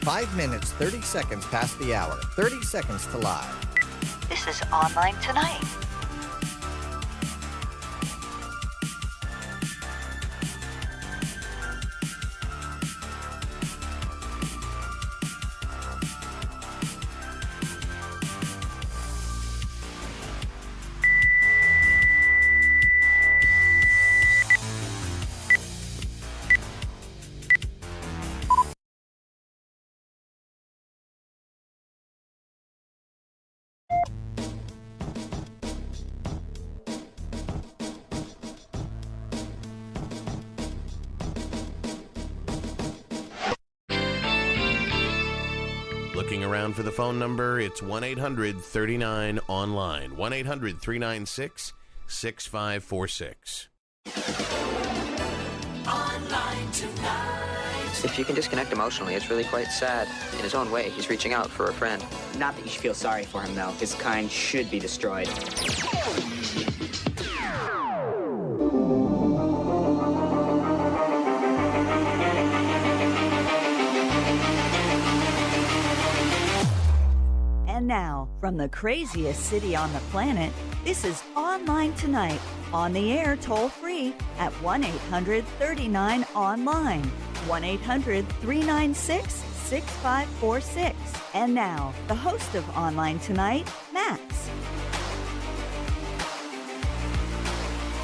5 minutes, 30 seconds past the hour. 30 seconds to live. This is Online Tonight. Looking around for the phone number, it's 1-800-39-ONLINE. 1-800-396-6546. Online Tonight. If you can disconnect emotionally, it's really quite sad. In his own way, he's reaching out for a friend. Not that you should feel sorry for him, though. His kind should be destroyed. And now, from the craziest city on the planet, this is Online Tonight, on the air toll-free at 1-800-39-ONLINE, 1-800-396-6546. And now, the host of Online Tonight, Max.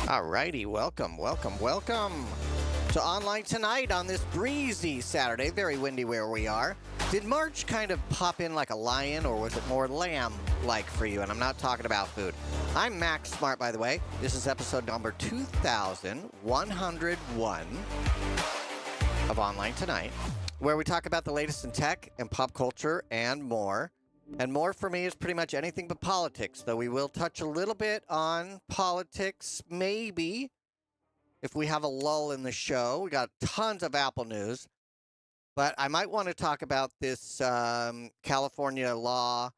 All righty, welcome to Online Tonight on this breezy Saturday. Very windy where we are. Did March kind of pop in like a lion, or was it more lamb-like for you? And I'm not talking about food. I'm Max Smart, by the way. This is episode number 2101 of Online Tonight, where we talk about the latest in tech and pop culture and more. And more for me is pretty much anything but politics, though we will touch a little bit on politics, maybe, if we have a lull in the show. We got tons of Apple news. But I might want to talk about this California law,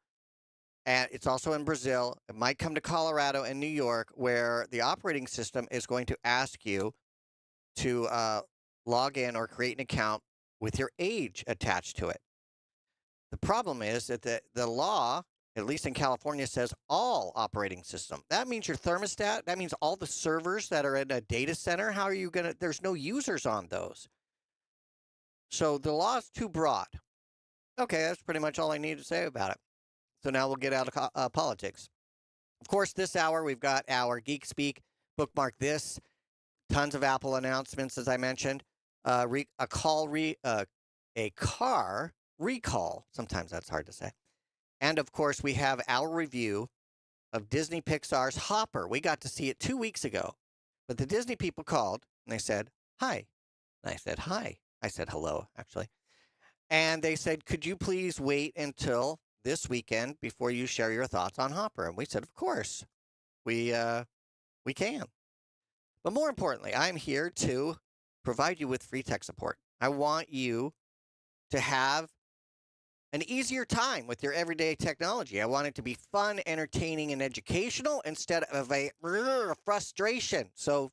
and it's also in Brazil. It might come to Colorado and New York, where the operating system is going to ask you to log in or create an account with your age attached to it. The problem is that the law, at least in California, says all operating system. That means your thermostat. That means all the servers that are in a data center. How are you going to? There's no users on those. So the law is too broad. Okay, that's pretty much all I need to say about it. So now we'll get out of politics. Of course, this hour we've got our Geek Speak. Bookmark this. Tons of Apple announcements, as I mentioned. A car recall. Sometimes that's hard to say. And of course, we have our review of Disney Pixar's Hopper. We got to see it 2 weeks ago. But the Disney people called and they said, hi. And I said, hi. I said hello, actually. And they said, could you please wait until this weekend before you share your thoughts on Hopper? And we said, of course, we can. But more importantly, I'm here to provide you with free tech support. I want you to have an easier time with your everyday technology. I want it to be fun, entertaining, and educational instead of a frustration. So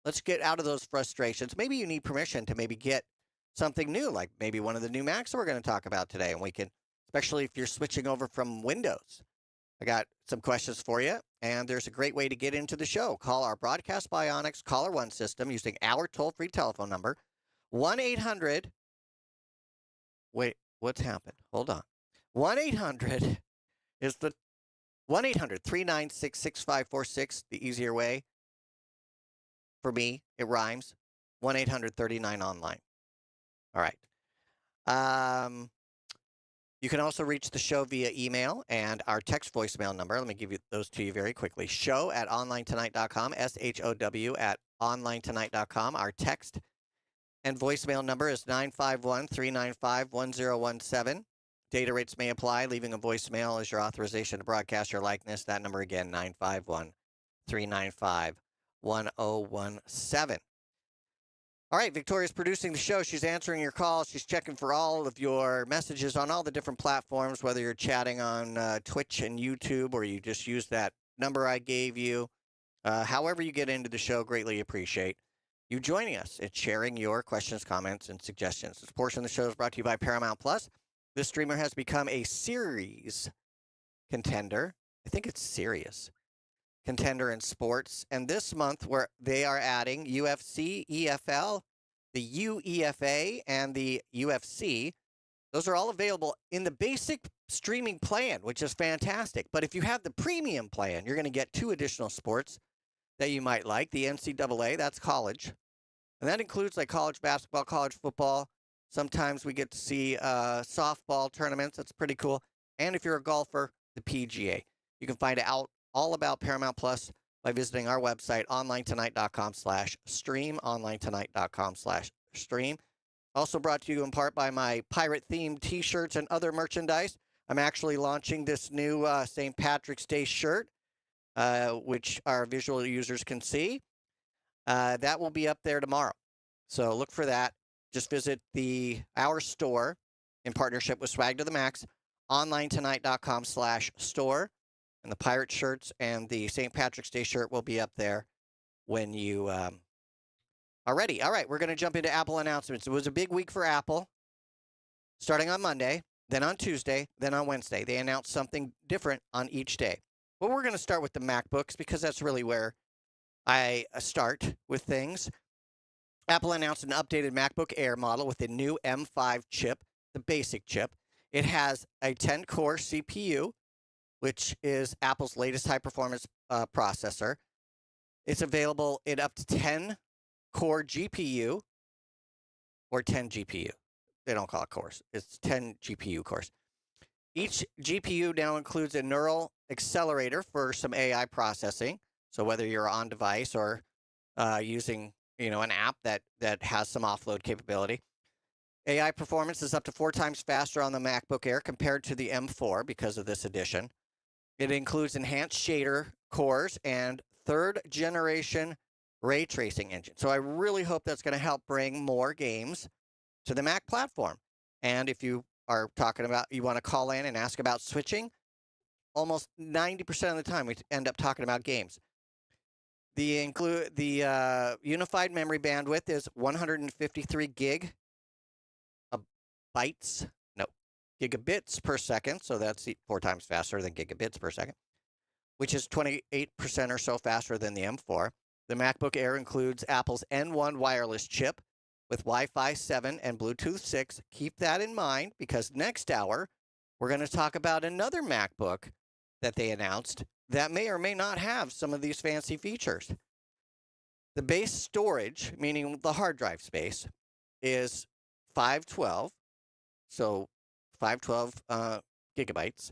let's get out of those frustrations. Maybe you need permission to maybe get something new, like maybe one of the new Macs that we're going to talk about today. And we can, especially if you're switching over from Windows. I got some questions for you, and there's a great way to get into the show. Call our Broadcast Bionics Caller One system using our toll-free telephone number, 1-800. Wait, what's happened? Hold on. 1-800 is the 1-800-396-6546, the easier way. For me, it rhymes. 1-800-39-ONLINE. All right. You can also reach the show via email and our text voicemail number. Let me give you those to you very quickly. show@onlinetonight.com, show@onlinetonight.com. Our text and voicemail number is 951-395-1017. Data rates may apply. Leaving a voicemail is your authorization to broadcast your likeness. That number again, 951-395-1017. All right, Victoria's producing the show. She's answering your calls. She's checking for all of your messages on all the different platforms, whether you're chatting on Twitch and YouTube or you just use that number I gave you. However you get into the show, greatly appreciate you joining us and sharing your questions, comments, and suggestions. This portion of the show is brought to you by Paramount Plus. This streamer has become a series contender. I think it's serious contender in sports. And this month, where they are adding UFC, EFL, the UEFA, and the UFC. Those are all available in the basic streaming plan, which is fantastic. But if you have the premium plan, you're going to get 2 additional sports that you might like. The NCAA, that's college. And that includes like college basketball, college football. Sometimes we get to see softball tournaments. That's pretty cool. And if you're a golfer, the PGA. You can find out all about Paramount Plus by visiting our website, onlinetonight.com/stream, onlinetonight.com/stream. Also brought to you in part by my pirate-themed T-shirts and other merchandise. I'm actually launching this new St. Patrick's Day shirt, which our visual users can see. That will be up there tomorrow. So look for that. Just visit our store in partnership with Swag to the Max, onlinetonight.com/store. And the pirate shirts and the St. Patrick's Day shirt will be up there when you are ready. All right, we're going to jump into Apple announcements. It was a big week for Apple, starting on Monday, then on Tuesday, then on Wednesday. They announced something different on each day. Well, we're going to start with the MacBooks because that's really where I start with things. Apple announced an updated MacBook Air model with a new M5 chip, the basic chip. It has a 10-core CPU, which is Apple's latest high-performance processor. It's available in up to 10-core GPU or 10 GPU. They don't call it cores. It's 10 GPU cores. Each GPU now includes a neural accelerator for some AI processing. So whether you're on device or using an app that has some offload capability. AI performance is up to 4 times faster on the MacBook Air compared to the M4 because of this addition. It includes enhanced shader cores and 3rd-generation ray tracing engine. So I really hope that's going to help bring more games to the Mac platform. And if you are talking about, you want to call in and ask about switching, almost 90% of the time we end up talking about games. The unified memory bandwidth is 153 gigabits per second. So that's 4 times faster than gigabits per second, which is 28% or so faster than the M4. The MacBook Air includes Apple's N1 wireless chip with Wi-Fi 7 and Bluetooth 6. Keep that in mind because next hour, we're going to talk about another MacBook that they announced that may or may not have some of these fancy features. The base storage, meaning the hard drive space, is 512. So 512 gigabytes.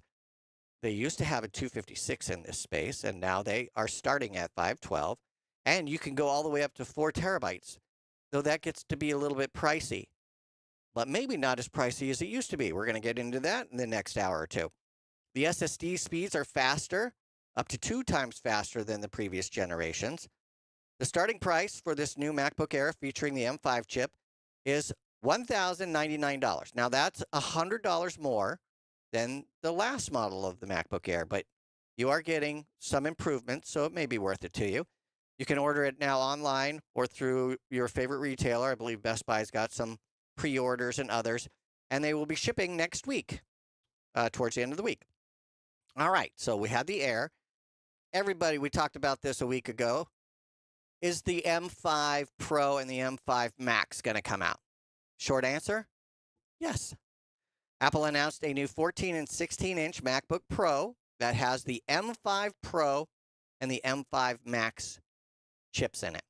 They used to have a 256 in this space, and now they are starting at 512. And you can go all the way up to 4 terabytes, though that gets to be a little bit pricey. But maybe not as pricey as it used to be. We're going to get into that in the next hour or two. The SSD speeds are faster, up to 2 times faster than the previous generations. The starting price for this new MacBook Air featuring the M5 chip is $1,099. Now, that's $100 more than the last model of the MacBook Air, but you are getting some improvements, so it may be worth it to you. You can order it now online or through your favorite retailer. I believe Best Buy's got some pre-orders and others, and they will be shipping next week, towards the end of the week. All right, so we had the Air. Everybody, we talked about this a week ago. Is the M5 Pro and the M5 Max going to come out? Short answer, yes. Apple announced a new 14 and 16-inch MacBook Pro that has the M5 Pro and the M5 Max chips in it.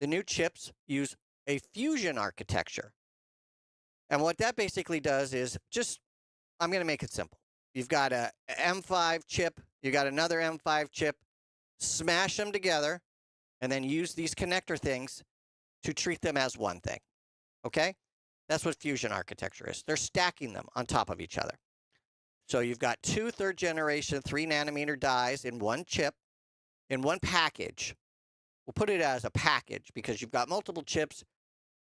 The new chips use a Fusion architecture. And what that basically does is I'm going to make it simple. You've got a M5 chip, you got another M5 chip, smash them together, and then use these connector things to treat them as one thing. Okay? That's what Fusion architecture is. They're stacking them on top of each other. So you've got 2 3rd-generation 3-nanometer dies in one chip, in one package. We'll put it as a package because you've got multiple chips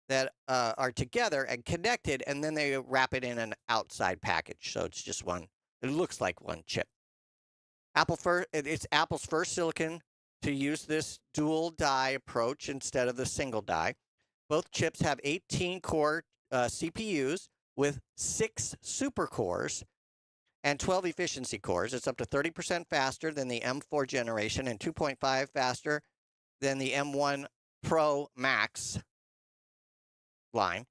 that are together and connected, and then they wrap it in an outside package. So it's just one. It looks like one chip. It's Apple's first silicon to use this dual die approach instead of the single die. Both chips have 18-core CPUs with 6 super cores and 12 efficiency cores. It's up to 30% faster than the M4 generation and 2.5 faster than the M1 Pro Max line.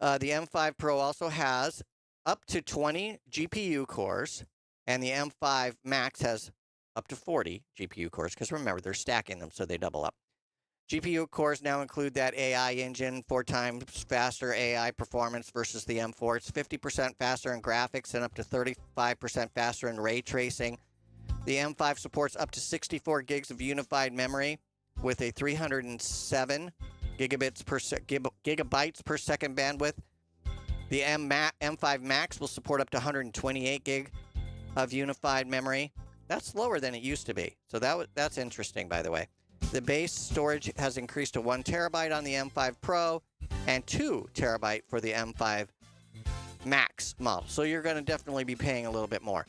The M5 Pro also has up to 20 GPU cores, and the M5 Max has up to 40 GPU cores, because remember, they're stacking them, so they double up. GPU cores now include that AI engine, 4 times faster AI performance versus the M4. It's 50% faster in graphics and up to 35% faster in ray tracing. The M5 supports up to 64 gigs of unified memory with a 307 gigabytes per second bandwidth. The M5 Max will support up to 128 gig of unified memory. That's lower than it used to be. So that's interesting, by the way. The base storage has increased to 1 terabyte on the M5 Pro and 2 terabyte for the M5 Max model. So you're going to definitely be paying a little bit more.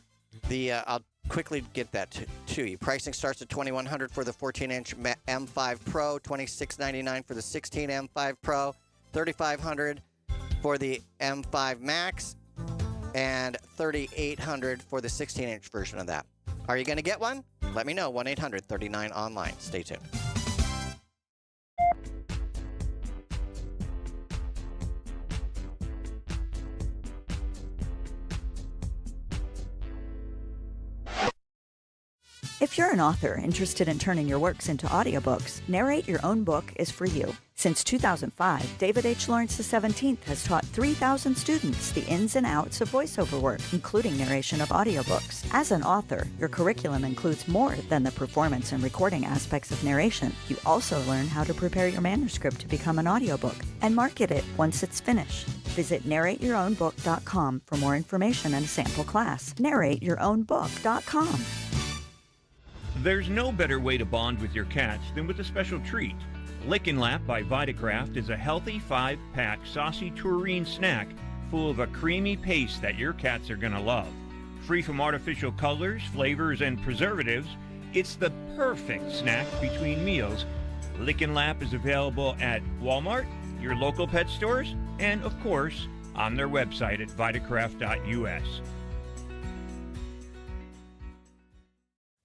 I'll quickly get that to you. Pricing starts at $2,100 for the 14-inch M5 Pro, $2,699 for the 16 M5 Pro, $3,500 for the M5 Max, and $3,800 for the 16-inch version of that. Are you going to get one? Let me know. 1-800-39-ONLINE. Stay tuned. If you're an author interested in turning your works into audiobooks, Narrate Your Own Book is for you. Since 2005, David H. Lawrence XVII has taught 3,000 students the ins and outs of voiceover work, including narration of audiobooks. As an author, your curriculum includes more than the performance and recording aspects of narration. You also learn how to prepare your manuscript to become an audiobook and market it once it's finished. Visit narrateyourownbook.com for more information and a sample class. narrateyourownbook.com. There's no better way to bond with your cats than with a special treat. Lick and Lap by Vitacraft is a healthy 5-pack saucy tureen snack full of a creamy paste that your cats are going to love. Free from artificial colors, flavors, and preservatives, it's the perfect snack between meals. Lick and Lap is available at Walmart, your local pet stores, and, of course, on their website at vitacraft.us.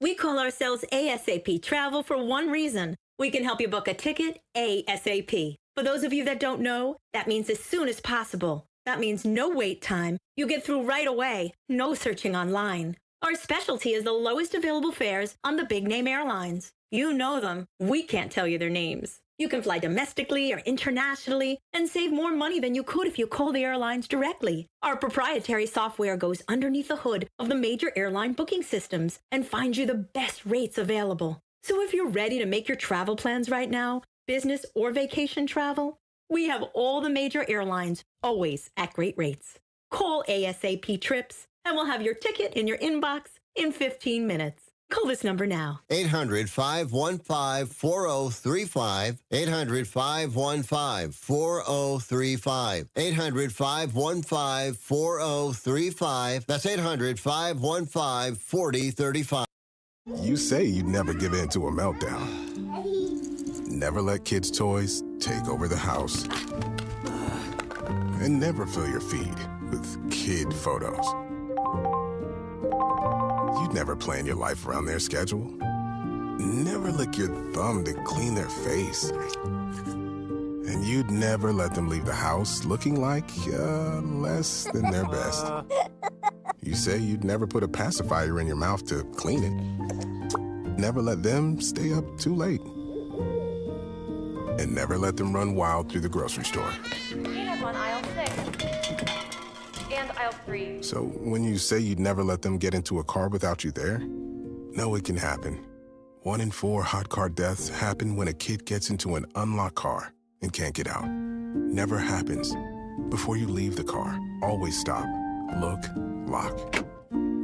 We call ourselves ASAP Travel for one reason. We can help you book a ticket ASAP. For those of you that don't know, that means as soon as possible. That means no wait time. You get through right away. No searching online. Our specialty is the lowest available fares on the big name airlines. You know them. We can't tell you their names. You can fly domestically or internationally and save more money than you could if you call the airlines directly. Our proprietary software goes underneath the hood of the major airline booking systems and finds you the best rates available. So if you're ready to make your travel plans right now, business or vacation travel, we have all the major airlines always at great rates. Call ASAP Trips and we'll have your ticket in your inbox in 15 minutes. Call this number now. 800-515-4035. 800-515-4035. 800-515-4035. That's 800-515-4035. You say you'd never give in to a meltdown. Never let kids' toys take over the house. And never fill your feed with kid photos. You'd never plan your life around their schedule. Never lick your thumb to clean their face. And you'd never let them leave the house looking like less than their best. You say you'd never put a pacifier in your mouth to clean it. Never let them stay up too late. And never let them run wild through the grocery store. Peanuts on aisle 6. And aisle 3. So when you say you'd never let them get into a car without you there, know it can happen. 1 in 4 hot car deaths happen when a kid gets into an unlocked car and can't get out. Never happens. Before you leave the car, always stop, look, lock.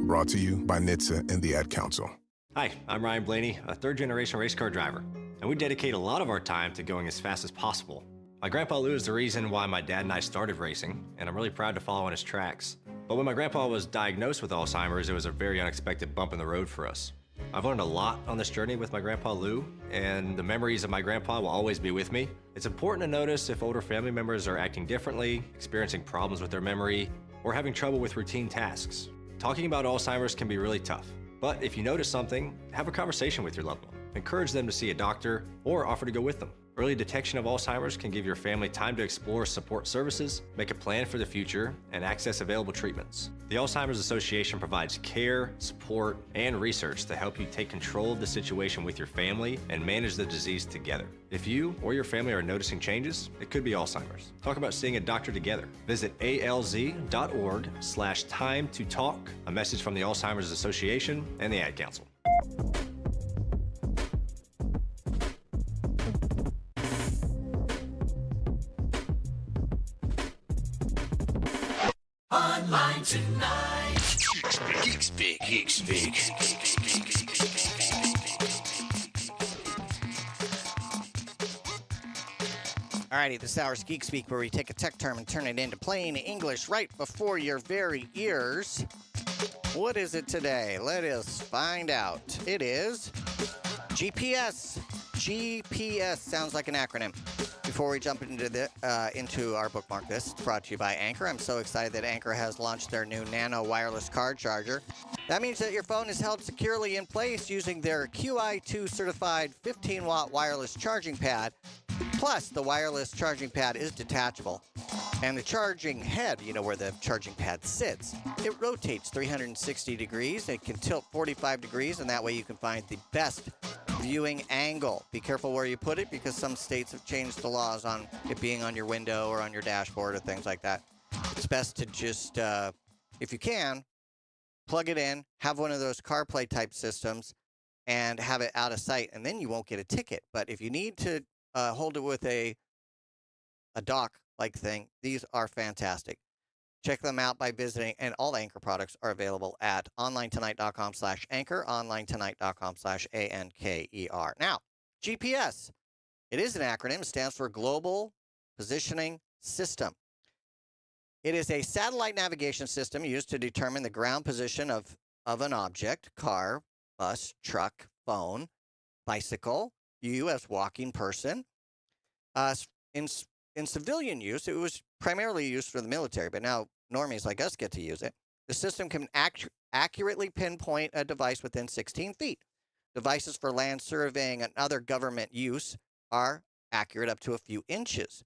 Brought to you by NHTSA and the Ad Council. Hi, I'm Ryan Blaney, a third-generation race car driver, and we dedicate a lot of our time to going as fast as possible. My grandpa Lou is the reason why my dad and I started racing, and I'm really proud to follow in his tracks. But when my grandpa was diagnosed with Alzheimer's, it was a very unexpected bump in the road for us. I've learned a lot on this journey with my Grandpa Lou, and the memories of my grandpa will always be with me. It's important to notice if older family members are acting differently, experiencing problems with their memory, or having trouble with routine tasks. Talking about Alzheimer's can be really tough, but if you notice something, have a conversation with your loved one. Encourage them to see a doctor or offer to go with them. Early detection of Alzheimer's can give your family time to explore support services, make a plan for the future, and access available treatments. The Alzheimer's Association provides care, support, and research to help you take control of the situation with your family and manage the disease together. If you or your family are noticing changes, it could be Alzheimer's. Talk about seeing a doctor together. Visit alz.org/time to talk. A message from the Alzheimer's Association and the Ad Council. Online tonight. Geek Speak. Geek Speak. Alrighty, this hour's Geek Speak, where we take a tech term and turn it into plain English right before your very ears. What is it today? Let us find out. It is GPS. GPS sounds like an acronym. Before we jump into our bookmark list, it's brought to you by Anchor. I'm so excited that Anchor has launched their new Nano wireless car charger. That means that your phone is held securely in place using their QI2 certified 15-watt wireless charging pad. Plus, the wireless charging pad is detachable. And the charging head, where the charging pad sits, it rotates 360 degrees. It can tilt 45 degrees, and that way you can find the best viewing angle. Be careful where you put it, because some states have changed the laws on it being on your window or on your dashboard or things like that. It's best to just, if you can, plug it in, have one of those CarPlay type systems, and have it out of sight, and then you won't get a ticket. But if you need to hold it with a dock-like thing, these are fantastic. Check them out by visiting, and all Anchor products are available at onlinetonight.com/anchor, onlinetonight.com/ANKER. Now, GPS. It is an acronym. It stands for Global Positioning System. It is a satellite navigation system used to determine the ground position of an object, car, bus, truck, phone, bicycle, you as walking person. In civilian use, it was primarily used for the military, but now normies like us get to use it. The system can accurately pinpoint a device within 16 feet. Devices for land surveying and other government use are accurate up to a few inches.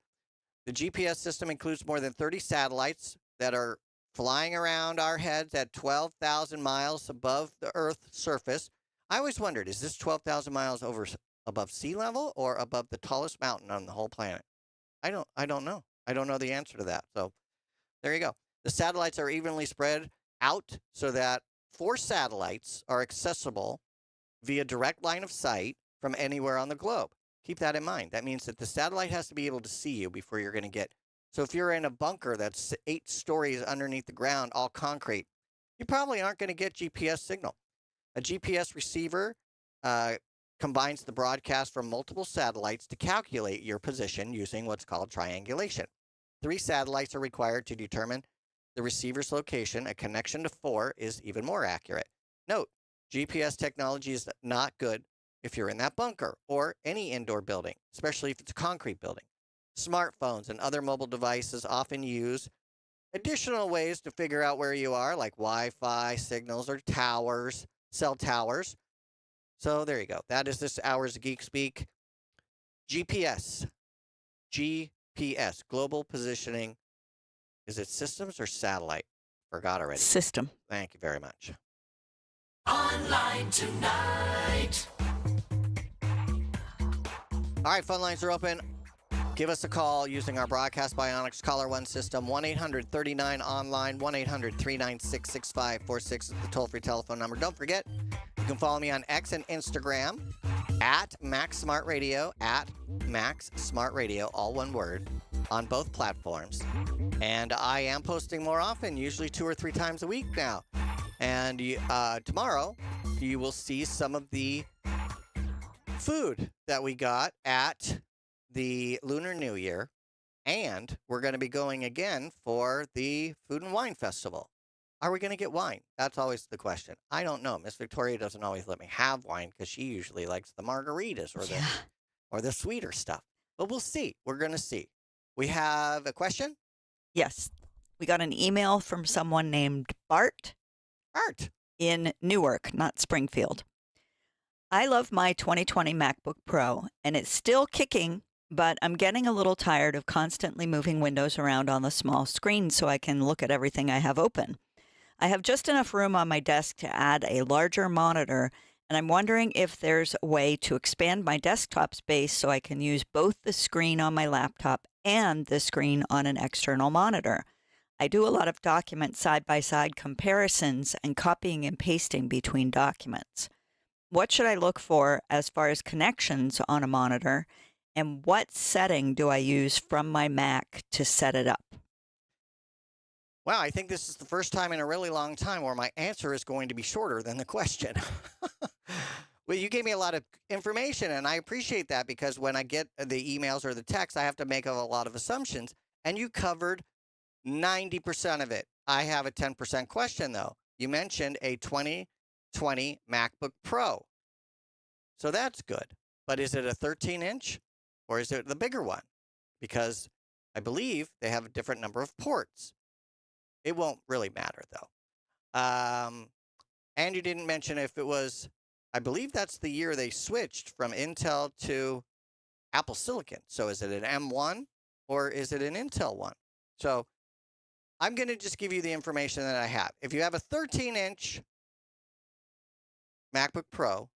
The GPS system includes more than 30 satellites that are flying around our heads at 12,000 miles above the Earth's surface. I always wondered, is this 12,000 miles above sea level or above the tallest mountain on the whole planet? I don't know. I don't know the answer to that. So there you go. The satellites are evenly spread out so that 4 satellites are accessible via direct line of sight from anywhere on the globe. Keep that in mind. That means that the satellite has to be able to see you before you're going to get. So if you're in a bunker that's 8 stories underneath the ground, all concrete, you probably aren't going to get GPS signal. A GPS receiver combines the broadcast from multiple satellites to calculate your position using what's called triangulation. 3 satellites are required to determine the receiver's location. A connection to 4 is even more accurate. Note, GPS technology is not good if you're in that bunker or any indoor building, especially if it's a concrete building. Smartphones and other mobile devices often use additional ways to figure out where you are, like Wi-Fi signals or towers, cell towers. So there you go. That is this hour's Geek Speak. GPS. GPS. Global Positioning. Is it systems or satellite? Forgot already. System. Thank you very much. Online tonight. All right, phone lines are open. Give us a call using our Broadcast Bionics Caller One system, 1-800-39-ONLINE, 1-800-396-6546 is the toll-free telephone number. Don't forget, you can follow me on X and Instagram, at Max Smart Radio, at Max Smart Radio, all one word, on both platforms. And I am posting more often, usually 2 or 3 times a week now. And tomorrow, you will see some of the food that we got at the Lunar New Year, and we're going to be going again for the Food and Wine Festival. Are we going to get wine? That's always the question. I don't know. Miss Victoria doesn't always let me have wine because she usually likes the margaritas or the sweeter stuff. But we'll see. We're going to see. We have a question? Yes. We got an email from someone named Bart. Bart. In Newark, not Springfield. I love my 2020 MacBook Pro, and it's still kicking, but I'm getting a little tired of constantly moving windows around on the small screen so I can look at everything I have open. I have just enough room on my desk to add a larger monitor, and I'm wondering if there's a way to expand my desktop space so I can use both the screen on my laptop and the screen on an external monitor. I do a lot of document side-by-side comparisons and copying and pasting between documents. What should I look for as far as connections on a monitor, and what setting do I use from my Mac to set it up? Wow, I think this is the first time in a really long time where my answer is going to be shorter than the question. Well, you gave me a lot of information, and I appreciate that because when I get the emails or the text, I have to make a lot of assumptions, and you covered 90% of it. I have a 10% question, though. You mentioned a 2020 MacBook Pro. So that's good. But is it a 13-inch or is it the bigger one? Because I believe they have a different number of ports. It won't really matter, though. And you didn't mention if it was, I believe that's the year they switched from Intel to Apple Silicon. So is it an M1 or is it an Intel one? So I'm going to just give you the information that I have. If you have a 13-inch MacBook Pro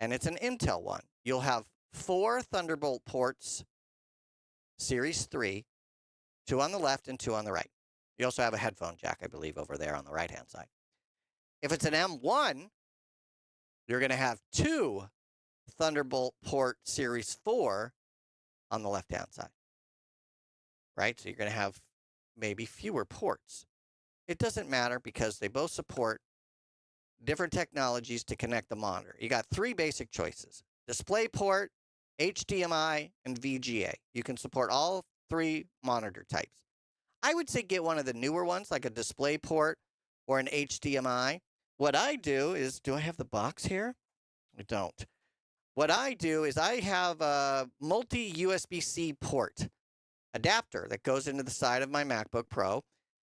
and it's an Intel one, you'll have 4 Thunderbolt ports, Series 3, 2 on the left and 2 on the right. You also have a headphone jack, I believe, over there on the right-hand side. If it's an M1, you're going to have 2 Thunderbolt port Series 4 on the left-hand side. Right? So you're going to have maybe fewer ports. It doesn't matter because they both support different technologies to connect the monitor. You got 3 basic choices: DisplayPort, HDMI, and VGA. You can support all 3 monitor types. I would say get one of the newer ones, like a DisplayPort or an HDMI. What I do is, do I have the box here? I don't. What I do is I have a multi-USB-C port adapter that goes into the side of my MacBook Pro,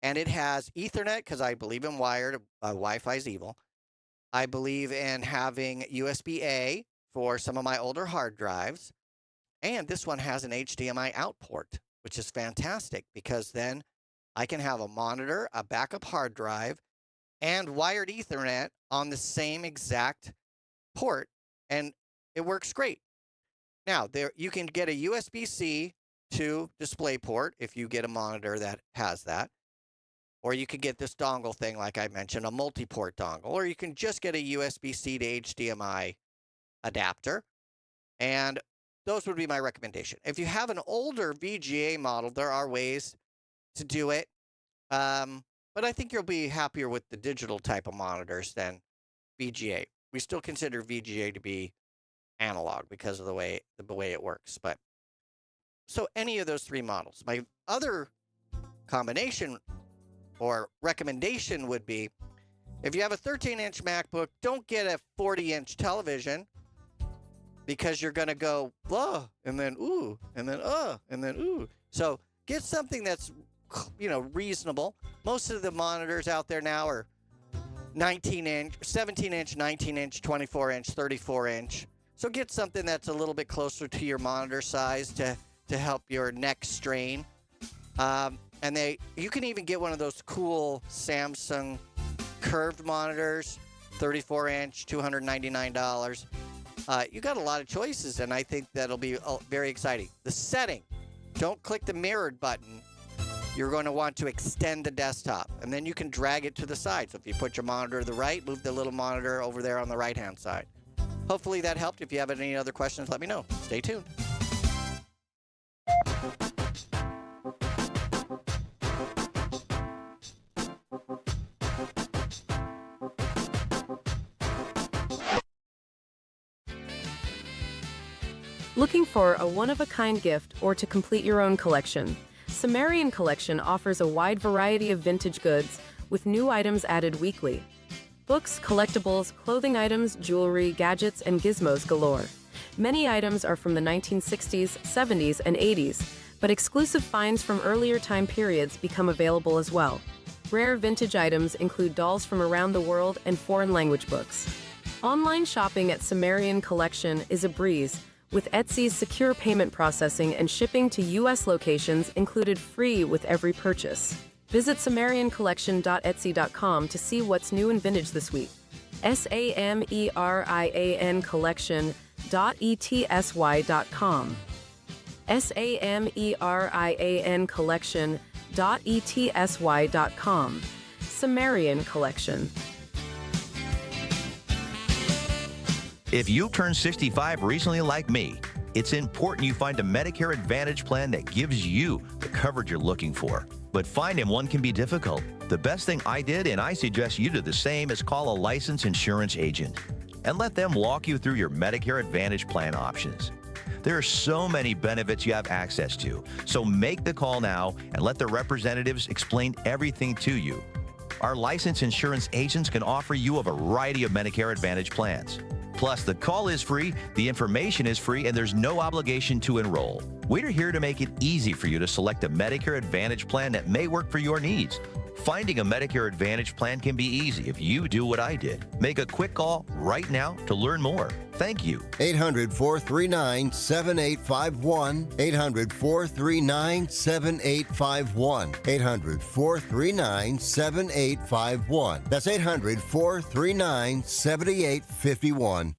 and it has Ethernet because I believe in wired. Wi-Fi's evil. I believe in having USB-A for some of my older hard drives, and this one has an HDMI out port, which is fantastic because then I can have a monitor, a backup hard drive, and wired Ethernet on the same exact port, and it works great. Now, there you can get a USB-C to DisplayPort if you get a monitor that has that. Or you could get this dongle thing, like I mentioned, a multi-port dongle. Or you can just get a USB-C to HDMI adapter. And those would be my recommendation. If you have an older VGA model, there are ways to do it. But I think you'll be happier with the digital type of monitors than VGA. We still consider VGA to be analog because of the way it works. But so any of those 3 models. My other combination or recommendation would be, if you have a 13-inch MacBook, don't get a 40-inch television because you're going to go, and then, ooh, and then, and then, ooh. So get something that's, reasonable. Most of the monitors out there now are 19-inch, 17-inch, 19-inch, 24-inch, 34-inch. So get something that's a little bit closer to your monitor size to help your neck strain. And you can even get one of those cool Samsung curved monitors, 34-inch, $299. You got a lot of choices, and I think that'll be very exciting. The setting, don't click the mirrored button. You're going to want to extend the desktop, and then you can drag it to the side. So if you put your monitor to the right, move the little monitor over there on the right-hand side. Hopefully that helped. If you have any other questions, let me know. Stay tuned. Looking for a one-of-a-kind gift or to complete your own collection? Sumerian Collection offers a wide variety of vintage goods with new items added weekly. Books, collectibles, clothing items, jewelry, gadgets, and gizmos galore. Many items are from the 1960s, 70s, and 80s, but exclusive finds from earlier time periods become available as well. Rare vintage items include dolls from around the world and foreign language books. Online shopping at Sumerian Collection is a breeze, with Etsy's secure payment processing and shipping to U.S. locations included free with every purchase. Visit SumerianCollection.etsy.com to see what's new and vintage this week. SAMERIAN Collection.ETSY.com. SAMERIAN Collection.ETSY.com. Sumerian Collection. If you turned 65 recently like me, it's important you find a Medicare Advantage plan that gives you the coverage you're looking for. But finding one can be difficult. The best thing I did, and I suggest you do the same, is call a licensed insurance agent and let them walk you through your Medicare Advantage plan options. There are so many benefits you have access to, so make the call now and let the representatives explain everything to you. Our licensed insurance agents can offer you a variety of Medicare Advantage plans. Plus, the call is free, the information is free, and there's no obligation to enroll. We're here to make it easy for you to select a Medicare Advantage plan that may work for your needs. Finding a Medicare Advantage plan can be easy if you do what I did. Make a quick call right now to learn more. Thank you. 800-439-7851. 800-439-7851. 800-439-7851. That's 800-439-7851.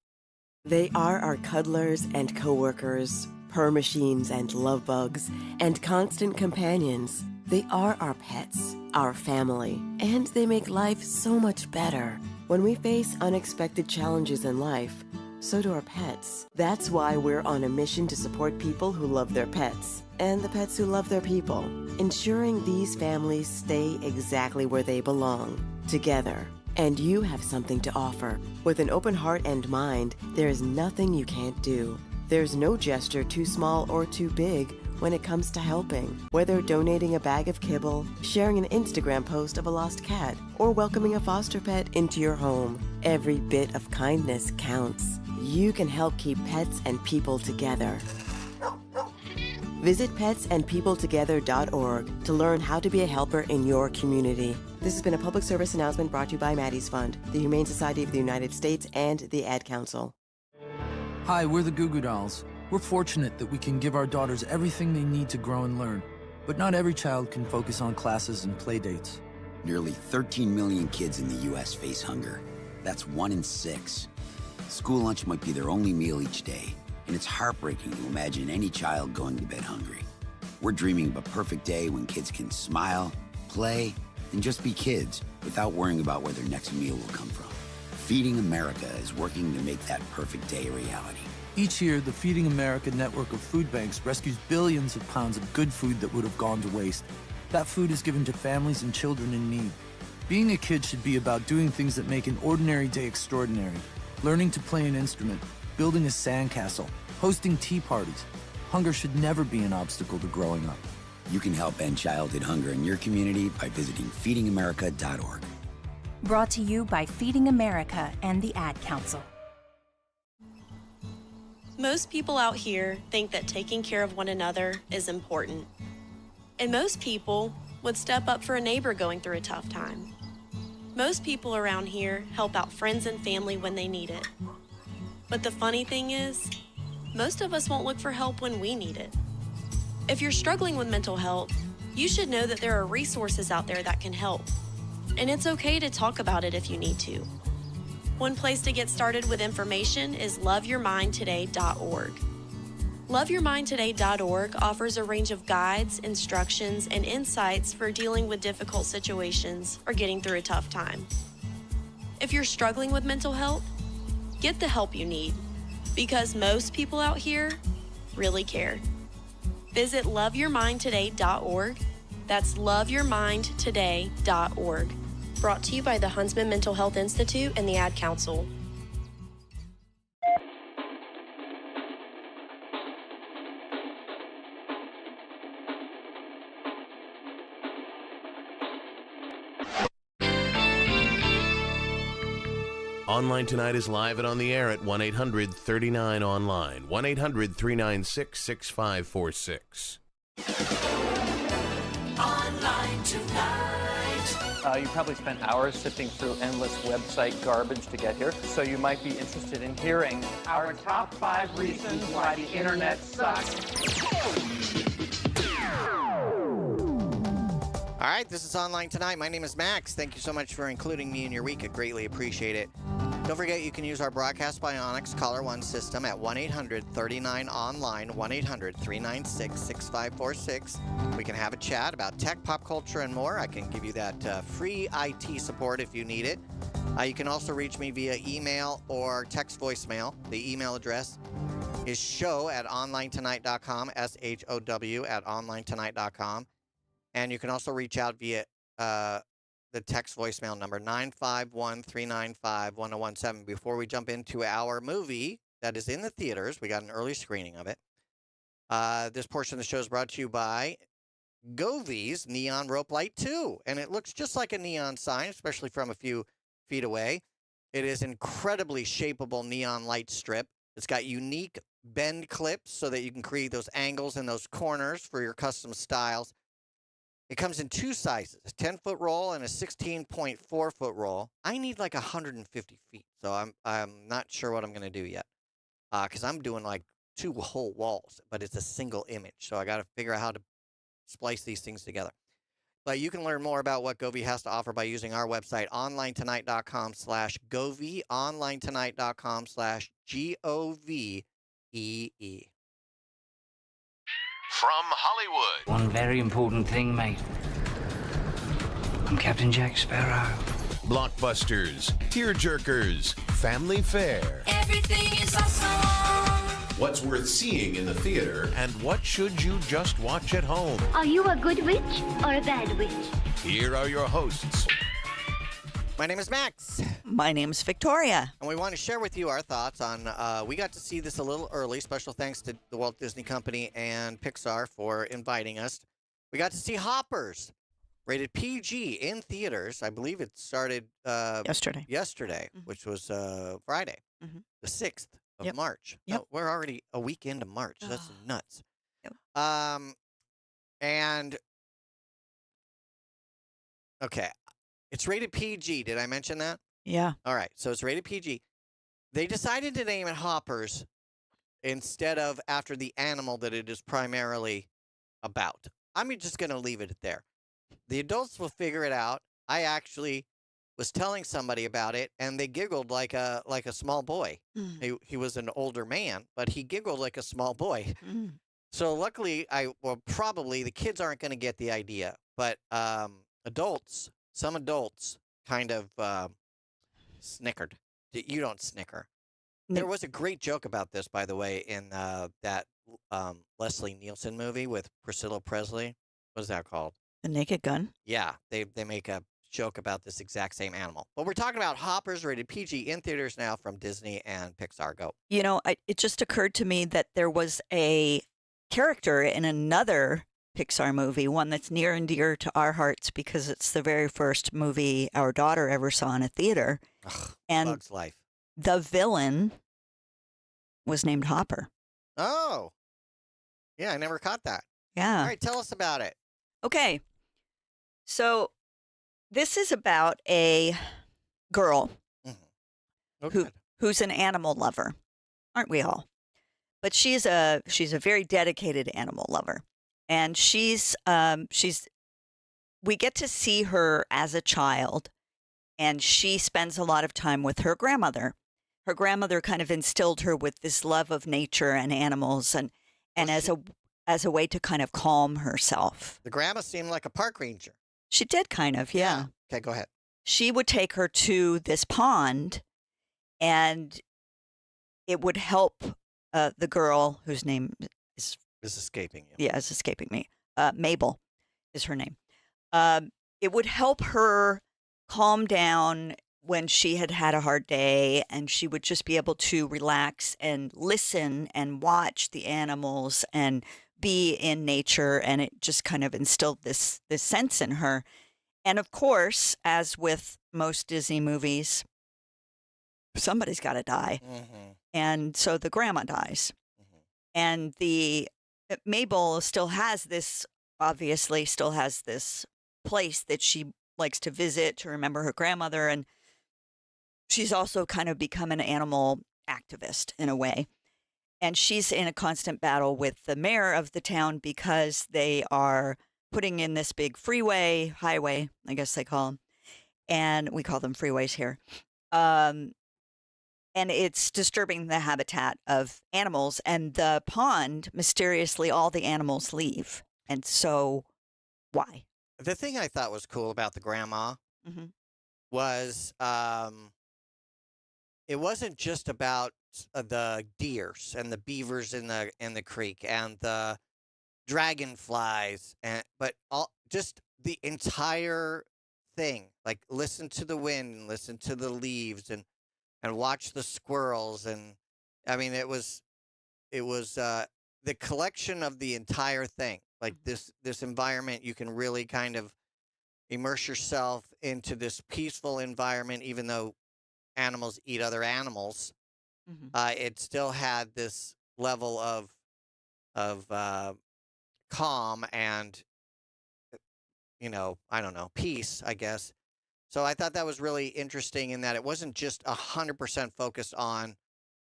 They are our cuddlers and coworkers, purr machines and love bugs, and constant companions. They are our pets, our family, and they make life so much better. When we face unexpected challenges in life, so do our pets. That's why we're on a mission to support people who love their pets and the pets who love their people, ensuring these families stay exactly where they belong, together. And you have something to offer. With an open heart and mind, there is nothing you can't do. There's no gesture too small or too big when it comes to helping. Whether donating a bag of kibble, sharing an Instagram post of a lost cat, or welcoming a foster pet into your home, every bit of kindness counts. You can help keep pets and people together. Visit petsandpeopletogether.org to learn how to be a helper in your community. This has been a public service announcement brought to you by Maddie's Fund, the Humane Society of the United States, and the Ad Council. Hi, we're the Goo Goo Dolls. We're fortunate that we can give our daughters everything they need to grow and learn. But not every child can focus on classes and play dates. Nearly 13 million kids in the U.S. face hunger. That's 1 in 6. School lunch might be their only meal each day, and it's heartbreaking to imagine any child going to bed hungry. We're dreaming of a perfect day when kids can smile, play, and just be kids without worrying about where their next meal will come from. Feeding America is working to make that perfect day a reality. Each year, the Feeding America network of food banks rescues billions of pounds of good food that would have gone to waste. That food is given to families and children in need. Being a kid should be about doing things that make an ordinary day extraordinary. Learning to play an instrument, building a sandcastle, hosting tea parties. Hunger should never be an obstacle to growing up. You can help end childhood hunger in your community by visiting feedingamerica.org. Brought to you by Feeding America and the Ad Council. Most people out here think that taking care of one another is important. And most people would step up for a neighbor going through a tough time. Most people around here help out friends and family when they need it. But the funny thing is, most of us won't look for help when we need it. If you're struggling with mental health, you should know that there are resources out there that can help. And it's okay to talk about it if you need to. One place to get started with information is loveyourmindtoday.org. Loveyourmindtoday.org offers a range of guides, instructions, and insights for dealing with difficult situations or getting through a tough time. If you're struggling with mental health, get the help you need, because most people out here really care. Visit loveyourmindtoday.org. That's loveyourmindtoday.org. Brought to you by the Huntsman Mental Health Institute and the Ad Council. Online Tonight is live and on the air at 1-800-39-ONLINE, 1-800-396-6546. Online Tonight. You probably spent hours sifting through endless website garbage to get here, so you might be interested in hearing our top 5 reasons why the internet sucks. All right, this is Online Tonight. My name is Max. Thank you so much for including me in your week. I greatly appreciate it. Don't forget, you can use our Broadcast Bionics Caller One system at 1-800-39-ONLINE, 1-800-396-6546. We can have a chat about tech, pop culture, and more. I can give you that free IT support if you need it. You can also reach me via email or text voicemail. The email address is show@onlinetonight.com, SHOW@onlinetonight.com. And you can also reach out via the text voicemail number, 951-395-1017. Before we jump into our movie that is in the theaters, we got an early screening of it. This portion of the show is brought to you by Govies Neon Rope Light 2. And it looks just like a neon sign, especially from a few feet away. It is incredibly shapeable neon light strip. It's got unique bend clips so that you can create those angles and those corners for your custom styles. It comes in 2 sizes, a 10-foot roll and a 16.4-foot roll. I need like 150 feet, so I'm not sure what I'm going to do yet, because I'm doing like 2 whole walls, but it's a single image, so I got to figure out how to splice these things together. But you can learn more about what Govee has to offer by using our website, onlinetonight.com/Govee, onlinetonight.com/GOVEE. From Hollywood. One very important thing, mate. I'm Captain Jack Sparrow. Blockbusters, tearjerkers, family fare. Everything is awesome. What's worth seeing in the theater, and what should you just watch at home? Are you a good witch or a bad witch? Here are your hosts. My name is Max. My name's Victoria. And we want to share with you our thoughts on, we got to see this a little early. Special thanks to the Walt Disney Company and Pixar for inviting us. We got to see Hoppers, rated PG in theaters. I believe it started yesterday, which was Friday, the 6th of March. Yep. Oh, we're already a week into March. That's nuts. Yep. And, okay. It's rated PG. Did I mention that? Yeah. All right. So it's rated PG. They decided to name it Hoppers instead of after the animal that it is primarily about. I'm just going to leave it there. The adults will figure it out. I actually was telling somebody about it, and they giggled like a small boy. He was an older man, but he giggled like a small boy. So luckily, probably the kids aren't going to get the idea, but some adults kind of snickered. You don't snicker. There was a great joke about this, by the way, in that Leslie Nielsen movie with Priscilla Presley. What is that called? The Naked Gun? Yeah, they make a joke about this exact same animal. But we're talking about Hoppers, rated PG, in theaters now from Disney and Pixar. Go. You know, it just occurred to me that there was a character in another Pixar movie, one that's near and dear to our hearts because it's the very first movie our daughter ever saw in a theater. And Bug's Life. The villain was named Hopper. Oh. Yeah, I never caught that. Yeah. All right, tell us about it. Okay. So this is about a girl who's an animal lover. Aren't we all? But she's a very dedicated animal lover. And we get to see her as a child, and she spends a lot of time with her grandmother. Her grandmother kind of instilled her with this love of nature and animals, and as a way to kind of calm herself. The grandma seemed like a park ranger. She did kind of, yeah. Okay, go ahead. She would take her to this pond, and it would help the girl whose name is escaping you. Yeah, it's escaping me. Mabel is her name. It would help her calm down when she had had a hard day, and she would just be able to relax and listen and watch the animals and be in nature, and it just kind of instilled this sense in her. And of course, as with most Disney movies, somebody's got to die. Mm-hmm. And so the grandma dies. And the Mabel still has this, obviously, still has this place that she likes to visit to remember her grandmother. And she's also kind of become an animal activist in a way. And she's in a constant battle with the mayor of the town because they are putting in this big highway, I guess they call them. And we call them freeways here. And it's disturbing the habitat of animals. And the pond, mysteriously, all the animals leave. And so, why? The thing I thought was cool about the grandma was it wasn't just about the deers and the beavers in the creek and the dragonflies, but just the entire thing. Like, listen to the wind, listen to the leaves, and watch the squirrels. And I mean, it was the collection of the entire thing. Like this environment, you can really kind of immerse yourself into this peaceful environment, even though animals eat other animals. It still had this level of calm and, I don't know, peace, I guess. So I thought that was really interesting in that it wasn't just 100% focused on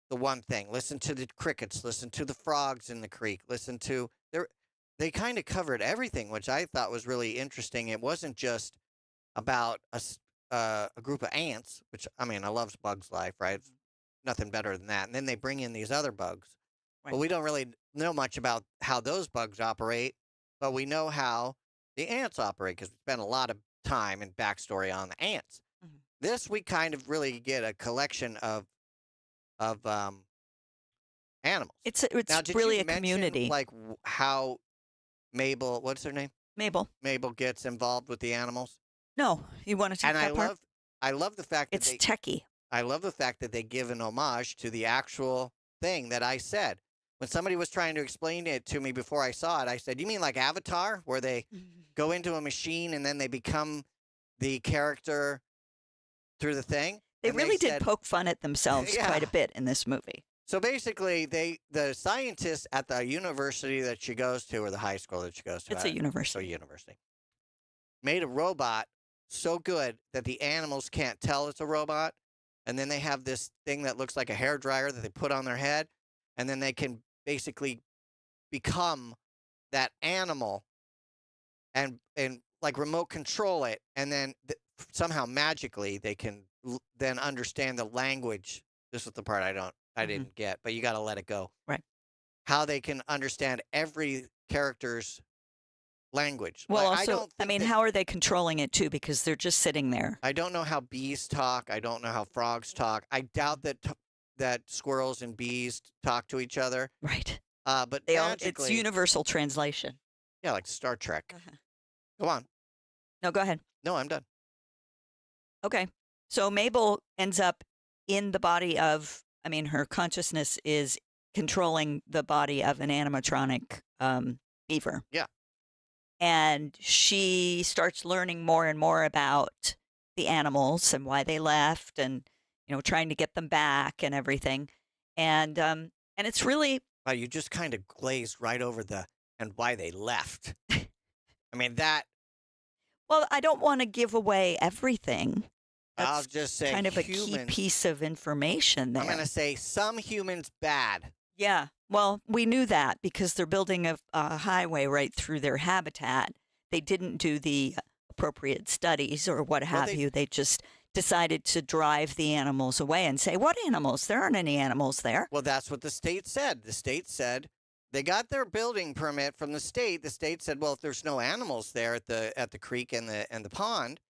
the one thing. Listen to the crickets, listen to the frogs in the creek, they kind of covered everything, which I thought was really interesting. It wasn't just about a group of ants, which, I mean, I love Bugs Life, right? It's nothing better than that. And then they bring in these other bugs. Right. But we don't really know much about how those bugs operate, but we know how the ants operate because we spent a lot of time and backstory on the ants. This, we kind of really get a collection of animals. It's now, did really you a mention, community. Like how Mabel, what's her name? Mabel gets involved with the animals. No, you want to take that part? I love the fact that it's techie. I love the fact that they give an homage to the actual thing that I said. When somebody was trying to explain it to me before I saw it, I said, "You mean like Avatar, where they go into a machine and then they become the character through the thing?" They really did poke fun at themselves quite a bit in this movie. So basically, the scientists at the university that she goes to, or the high school that she goes to, it's a university. So university, made a robot so good that the animals can't tell it's a robot, and then they have this thing that looks like a hairdryer that they put on their head, and then they can basically become that animal and like remote control it, and then somehow magically they can then understand the language. This is the part I didn't get, but you got to let it go. Right. How they can understand every character's language. Well, like, also, how are they controlling it too? Because they're just sitting there. I don't know how bees talk. I don't know how frogs talk. I doubt that squirrels and bees talk to each other. Right. But it's universal translation. Yeah, like Star Trek. Go on. No, go ahead. No, I'm done. Okay. So Mabel ends up in the body of, her consciousness is controlling the body of an animatronic beaver. Yeah. And she starts learning more and more about the animals and why they left and, trying to get them back and everything. And it's really... Wow, you just kind of glazed right over and why they left. Well, I don't want to give away everything. That's I'll just say kind of a key piece of information there. I'm going to say some humans bad. Yeah. Well, we knew that because they're building a highway right through their habitat. They didn't do the appropriate studies or what have you. They just decided to drive the animals away and say, what animals? There aren't any animals there. Well, that's what the state said. The state said they got their building permit from the state. The state said, well, if there's no animals there at the creek and the pond,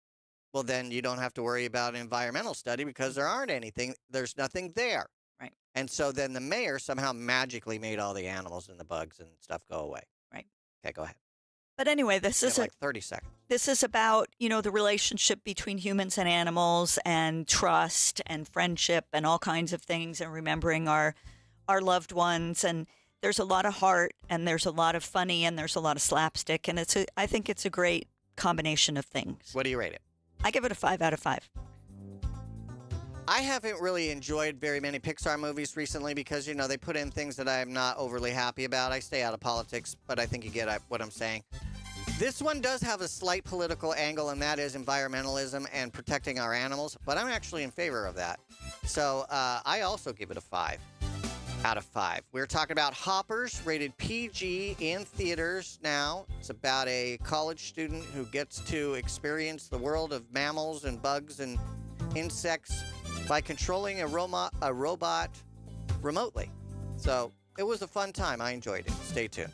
well, then you don't have to worry about an environmental study because there aren't anything. There's nothing there. Right. And so then the mayor somehow magically made all the animals and the bugs and stuff go away. Right. Okay, go ahead. But anyway, this is like 30 seconds. This is about, the relationship between humans and animals and trust and friendship and all kinds of things and remembering our loved ones. And there's a lot of heart and there's a lot of funny and there's a lot of slapstick. And I think it's a great combination of things. What do you rate it? I give it a 5 out of 5. I haven't really enjoyed very many Pixar movies recently because, they put in things that I'm not overly happy about. I stay out of politics, but I think you get what I'm saying. This one does have a slight political angle, and that is environmentalism and protecting our animals, but I'm actually in favor of that. So I also give it a 5 out of 5. We're talking about Hoppers, rated PG in theaters now. It's about a college student who gets to experience the world of mammals and bugs and insects by controlling a robot remotely. So it was a fun time. I enjoyed it. Stay tuned.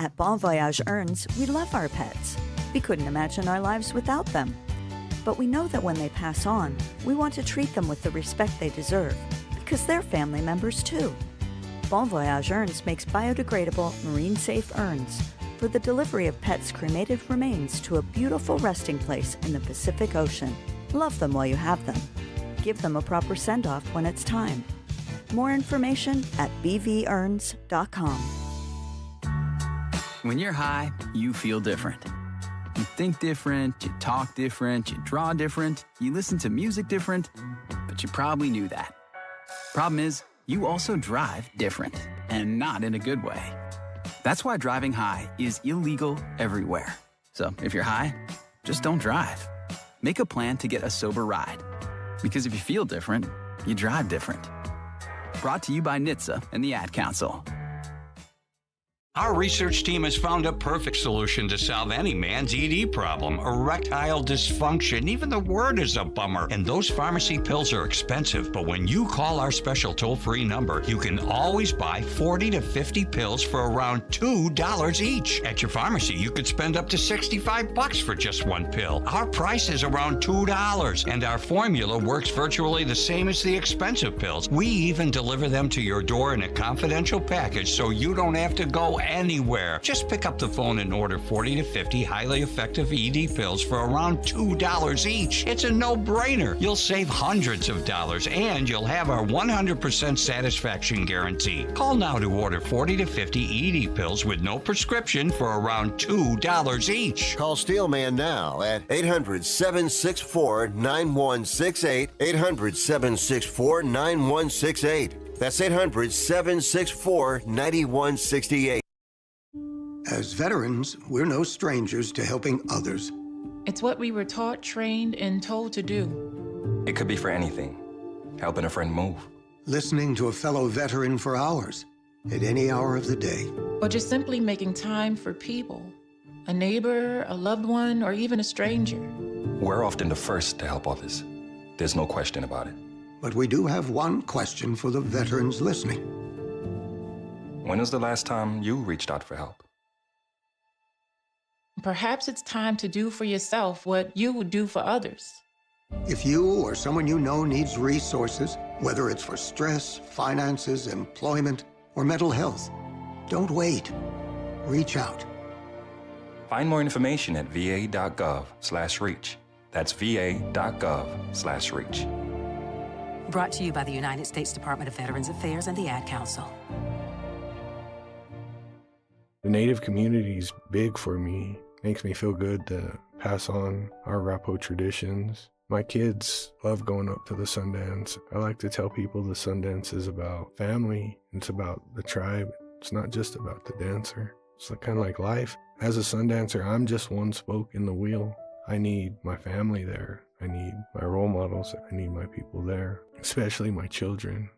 At Bon Voyage Earns, we love our pets. We couldn't imagine our lives without them. But we know that when they pass on, we want to treat them with the respect they deserve, because they're family members too. Bon Voyage Earns makes biodegradable, marine-safe urns for the delivery of pets' cremated remains to a beautiful resting place in the Pacific Ocean. Love them while you have them. Give them a proper send-off when it's time. More information at bvorns.com. When you're high, you feel different. You think different, you talk different, you draw different, you listen to music different, but you probably knew that. Problem is, you also drive different, and not in a good way. That's why driving high is illegal everywhere. So if you're high, just don't drive. Make a plan to get a sober ride. Because if you feel different, you drive different. Brought to you by NHTSA and the Ad Council. Our research team has found a perfect solution to solve any man's ED problem, erectile dysfunction. Even the word is a bummer. And those pharmacy pills are expensive, but when you call our special toll-free number, you can always buy 40 to 50 pills for around $2 each. At your pharmacy, you could spend up to $65 for just one pill. Our price is around $2, and our formula works virtually the same as the expensive pills. We even deliver them to your door in a confidential package so you don't have to go anywhere. Just pick up the phone and order 40 to 50 highly effective ED pills for around $2 each. It's a no-brainer. You'll save hundreds of dollars, and you'll have our 100% satisfaction guarantee. Call now to order 40 to 50 ED pills with no prescription for around $2 each. Call Steelman now at 800-764-9168. 800-764-9168. That's 800-764-9168. As veterans, we're no strangers to helping others. It's what we were taught, trained, and told to do. It could be for anything. Helping a friend move. Listening to a fellow veteran for hours, at any hour of the day. Or just simply making time for people. A neighbor, a loved one, or even a stranger. We're often the first to help others. There's no question about it. But we do have one question for the veterans listening. When was the last time you reached out for help? Perhaps it's time to do for yourself what you would do for others. If you or someone you know needs resources, whether it's for stress, finances, employment, or mental health, don't wait. Reach out. Find more information at va.gov/reach. That's va.gov/reach. Brought to you by the United States Department of Veterans Affairs and the Ad Council. The Native community is big for me. Makes me feel good to pass on our Arapaho traditions. My kids love going up to the Sundance. I like to tell people the Sundance is about family. It's about the tribe. It's not just about the dancer. It's kind of like life. As a Sundancer, I'm just one spoke in the wheel. I need my family there. I need my role models. I need my people there, especially my children.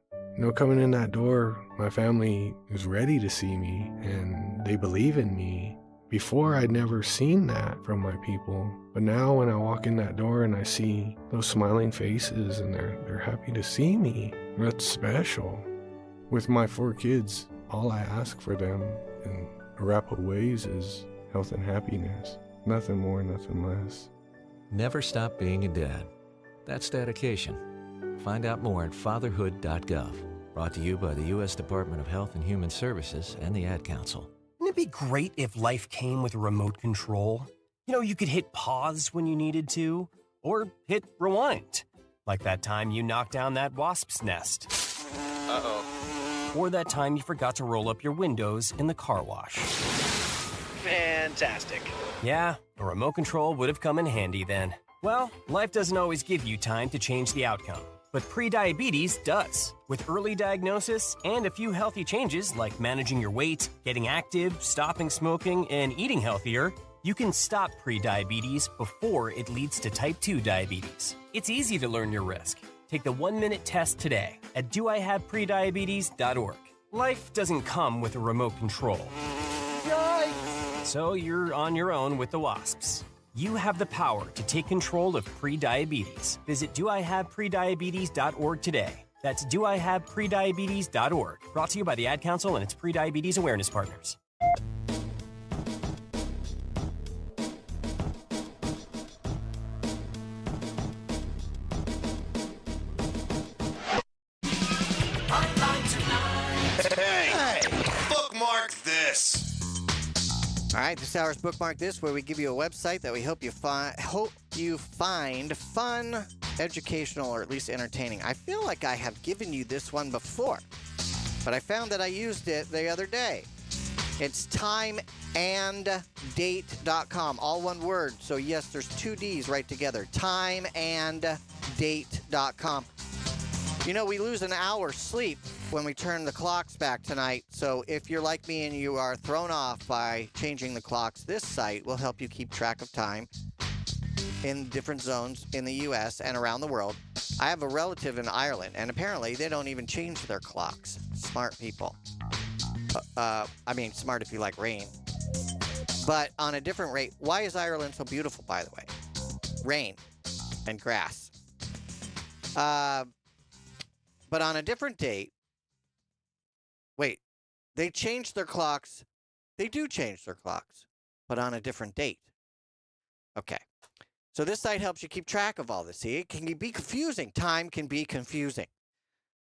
Coming in that door, my family is ready to see me and they believe in me. Before, I'd never seen that from my people. But now when I walk in that door and I see those smiling faces and they're happy to see me, that's special. With my 4 kids, all I ask for them in Arapaho ways is health and happiness. Nothing more, nothing less. Never stop being a dad. That's dedication. Find out more at fatherhood.gov. Brought to you by the U.S. Department of Health and Human Services and the Ad Council. Wouldn't it be great if life came with a remote control? You could hit pause when you needed to, or hit rewind. Like that time you knocked down that wasp's nest. Uh-oh. Or that time you forgot to roll up your windows in the car wash. Fantastic. Yeah, a remote control would have come in handy then. Well, life doesn't always give you time to change the outcome, but prediabetes does. With early diagnosis and a few healthy changes like managing your weight, getting active, stopping smoking, and eating healthier, you can stop prediabetes before it leads to type 2 diabetes. It's easy to learn your risk. Take the 1-minute test today at doihaveprediabetes.org. Life doesn't come with a remote control. Yikes! So you're on your own with the wasps. You have the power to take control of prediabetes. Visit doihaveprediabetes.org today. That's doihaveprediabetes.org. Brought to you by the Ad Council and its prediabetes awareness partners. Hey, bookmark this. All right, this hour's Bookmark This, where we give you a website that we hope you find fun, educational, or at least entertaining. I feel like I have given you this one before, but I found that I used it the other day. It's timeanddate.com, all one word. So yes, there's 2 D's right together. Timeanddate.com. You know, we lose an hour's sleep when we turn the clocks back tonight. So if you're like me and you are thrown off by changing the clocks, this site will help you keep track of time in different zones in the U.S. and around the world. I have a relative in Ireland, and apparently they don't even change their clocks. Smart people. I mean, smart if you like rain. But on a different rate, why is Ireland so beautiful, by the way? Rain and grass. But on a different date, wait, they changed their clocks. They do change their clocks, but on a different date. Okay. So this site helps you keep track of all this. See, it can be confusing. Time can be confusing,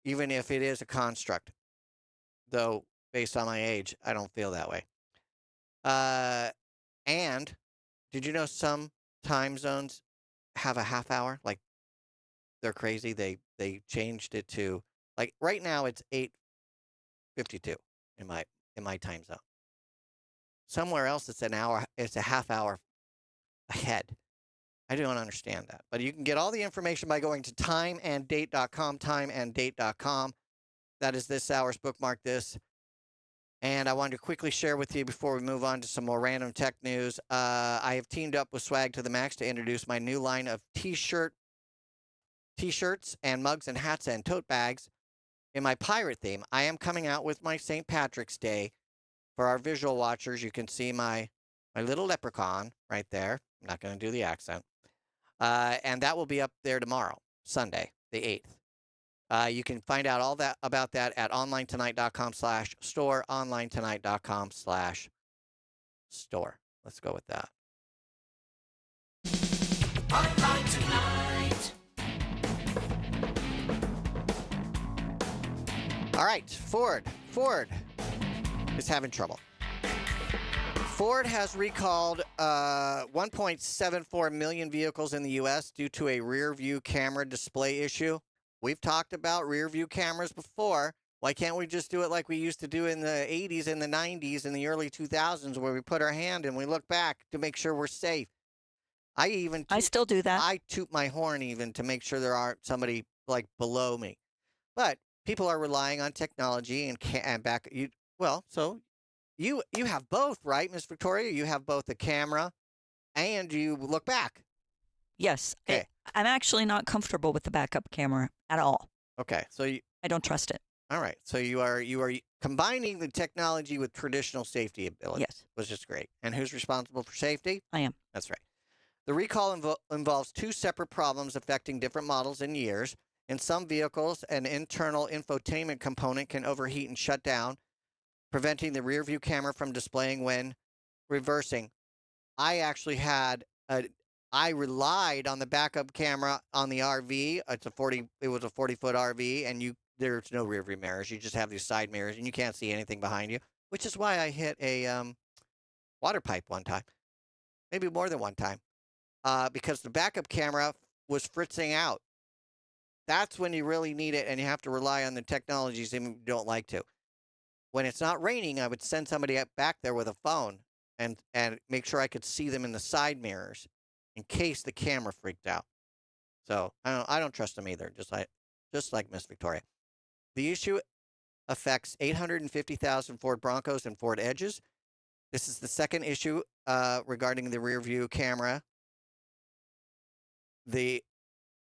even if it is a construct. Though, based on my age, I don't feel that way. And did you know some time zones have a half hour? Like, they're crazy. They changed it to, like, right now it's 8:52 in my time zone. Somewhere else it's an hour. It's a half hour ahead. I don't understand that. But you can get all the information by going to timeanddate.com, timeanddate.com. That is this hour's Bookmark This. And I wanted to quickly share with you before we move on to some more random tech news. I have teamed up with Swag to the Max to introduce my new line of t-shirts and mugs and hats and tote bags in my pirate theme. I am coming out with my St. Patrick's Day. For our visual watchers, you can see my little leprechaun right there. I'm not going to do the accent. And that will be up there tomorrow, Sunday, the 8th. You can find out all that about that at onlinetonight.com/store, onlinetonight.com/store. Let's go with that. Online Tonight. All right, Ford is having trouble. Ford has recalled 1.74 million vehicles in the U.S. due to a rear view camera display issue. We've talked about rear view cameras before. Why can't we just do it like we used to do in the 80s and the 90s and the early 2000s, where we put our hand and we look back to make sure we're safe? I still do that. I toot my horn even to make sure there aren't somebody like below me. But people are relying on technology and back. So you have both, right, Miss Victoria? You have both a camera and you look back. Yes. Okay. I'm actually not comfortable with the backup camera at all. Okay. So I don't trust it. All right. So you are combining the technology with traditional safety abilities. Yes. Which is great. And who's responsible for safety? I am. That's right. The recall involves 2 separate problems affecting different models and years. In some vehicles, an internal infotainment component can overheat and shut down, preventing the rear view camera from displaying when reversing. I actually I relied on the backup camera on the RV. It was a 40-foot RV, and there's no rear view mirrors. You just have these side mirrors, and you can't see anything behind you, which is why I hit a water pipe one time, maybe more than one time, because the backup camera was fritzing out. That's when you really need it, and you have to rely on the technologies even if you don't like to. When it's not raining, I would send somebody back there with a phone and make sure I could see them in the side mirrors in case the camera freaked out. So I don't trust them either, just like Miss Victoria. The issue affects 850,000 Ford Broncos and Ford Edges. This is the second issue regarding the rear view camera. It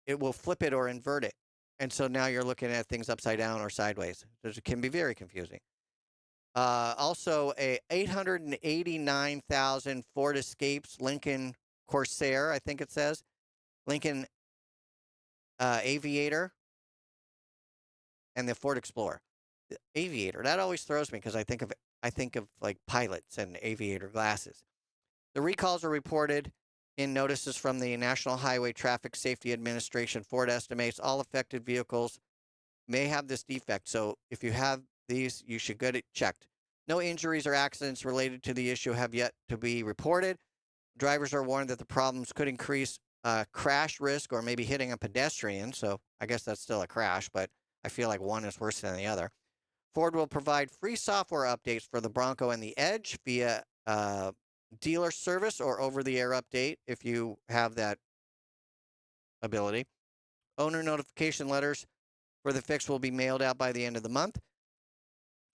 will flip it or invert it. And so now you're looking at things upside down or sideways. It can be very confusing. Also, a 889,000 Ford Escapes, Lincoln Corsair, I think it says, Lincoln Aviator, and the Ford Explorer. The Aviator, that always throws me because I think of like pilots and aviator glasses. The recalls are reported in notices from the National Highway Traffic Safety Administration. Ford estimates all affected vehicles may have this defect. So if you have these, you should get it checked. No injuries or accidents related to the issue have yet to be reported. Drivers are warned that the problems could increase crash risk or maybe hitting a pedestrian. So I guess that's still a crash, but I feel like one is worse than the other. Ford will provide free software updates for the Bronco and the Edge via dealer service or over-the-air update if you have that ability. Owner notification letters for the fix will be mailed out by the end of the month.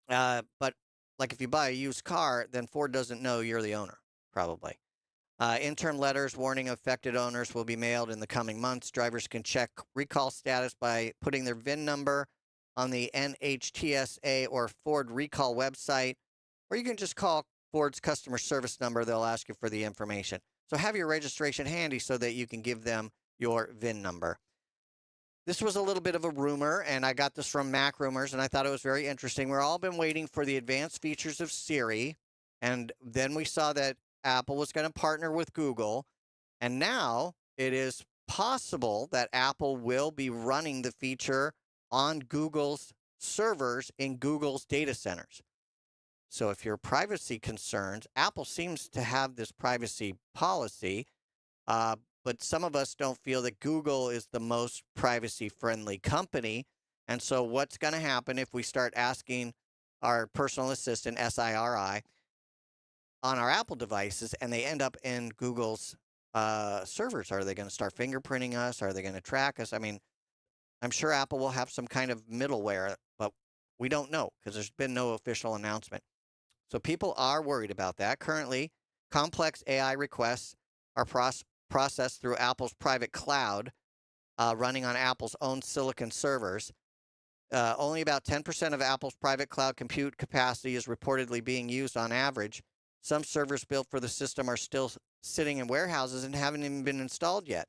But like if you buy a used car, then Ford doesn't know you're the owner, probably. Interim letters warning affected owners will be mailed in the coming months. Drivers can check recall status by putting their VIN number on the NHTSA or Ford recall website, or you can just call Ford's customer service number. They'll ask you for the information. So have your registration handy so that you can give them your VIN number. This was a little bit of a rumor, and I got this from Mac Rumors, and I thought it was very interesting. We've all been waiting for the advanced features of Siri, and then we saw that Apple was going to partner with Google, and now it is possible that Apple will be running the feature on Google's servers in Google's data centers. So if you're privacy concerns, Apple seems to have this privacy policy, but some of us don't feel that Google is the most privacy-friendly company. And so what's going to happen if we start asking our personal assistant, SIRI, on our Apple devices and they end up in Google's servers? Are they going to start fingerprinting us? Are they going to track us? I mean, I'm sure Apple will have some kind of middleware, but we don't know because there's been no official announcement. So people are worried about that. Currently, complex AI requests are processed through Apple's private cloud, running on Apple's own silicon servers. Only about 10% of Apple's private cloud compute capacity is reportedly being used on average. Some servers built for the system are still sitting in warehouses and haven't even been installed yet,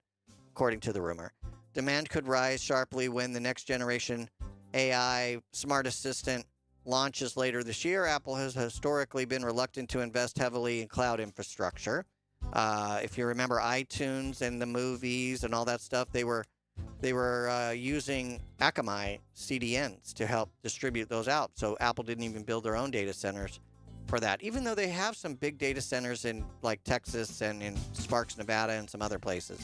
according to the rumor. Demand could rise sharply when the next generation AI smart assistant launches later this year. Apple has historically been reluctant to invest heavily in cloud infrastructure. If you remember iTunes and the movies and all that stuff, they were using Akamai CDNs to help distribute those out. So Apple didn't even build their own data centers for that, even though they have some big data centers in like Texas and in Sparks, Nevada, and some other places.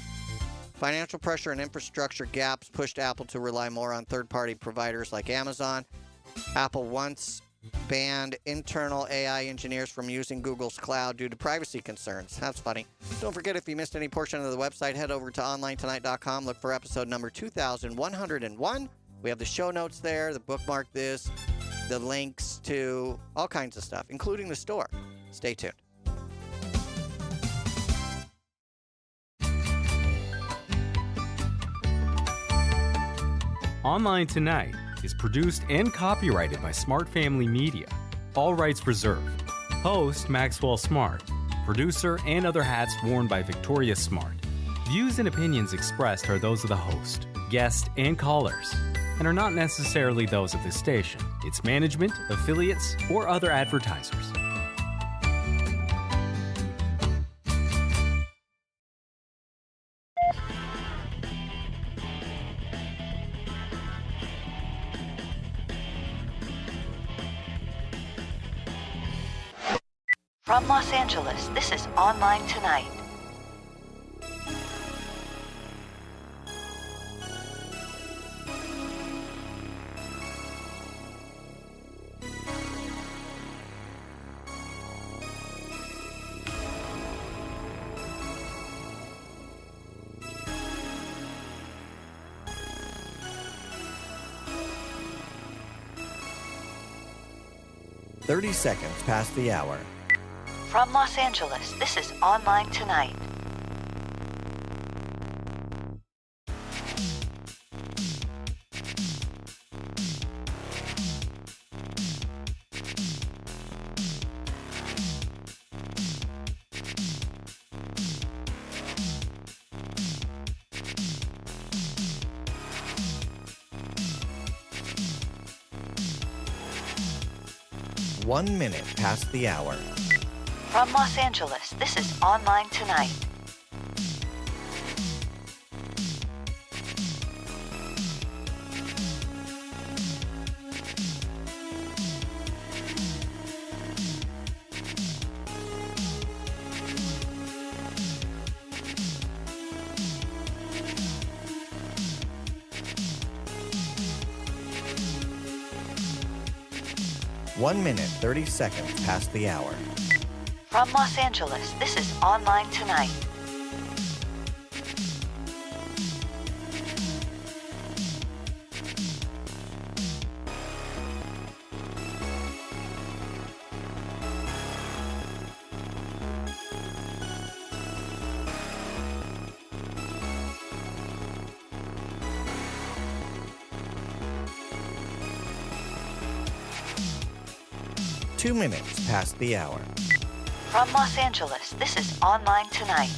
Financial pressure and infrastructure gaps pushed Apple to rely more on third-party providers like Amazon. Apple once banned internal AI engineers from using Google's cloud due to privacy concerns. That's funny. Don't forget, if you missed any portion of the website, head over to OnlineTonight.com. Look for episode number 2101. We have the show notes there, the bookmark this, the links to all kinds of stuff, including the store. Stay tuned. Online Tonight is produced and copyrighted by Smart Family Media. All rights reserved. Host Maxwell Smart. Producer and other hats worn by Victoria Smart. Views and opinions expressed are those of the host, guest, and callers, and are not necessarily those of this station, its management, affiliates, or other advertisers. From Los Angeles, this is Online Tonight. 30 seconds past the hour. From Los Angeles, this is Online Tonight. One minute past the hour. From Los Angeles, this is Online Tonight. One minute, 30 seconds past the hour. From Los Angeles, this is Online Tonight. Two minutes past the hour. From Los Angeles, this is Online Tonight.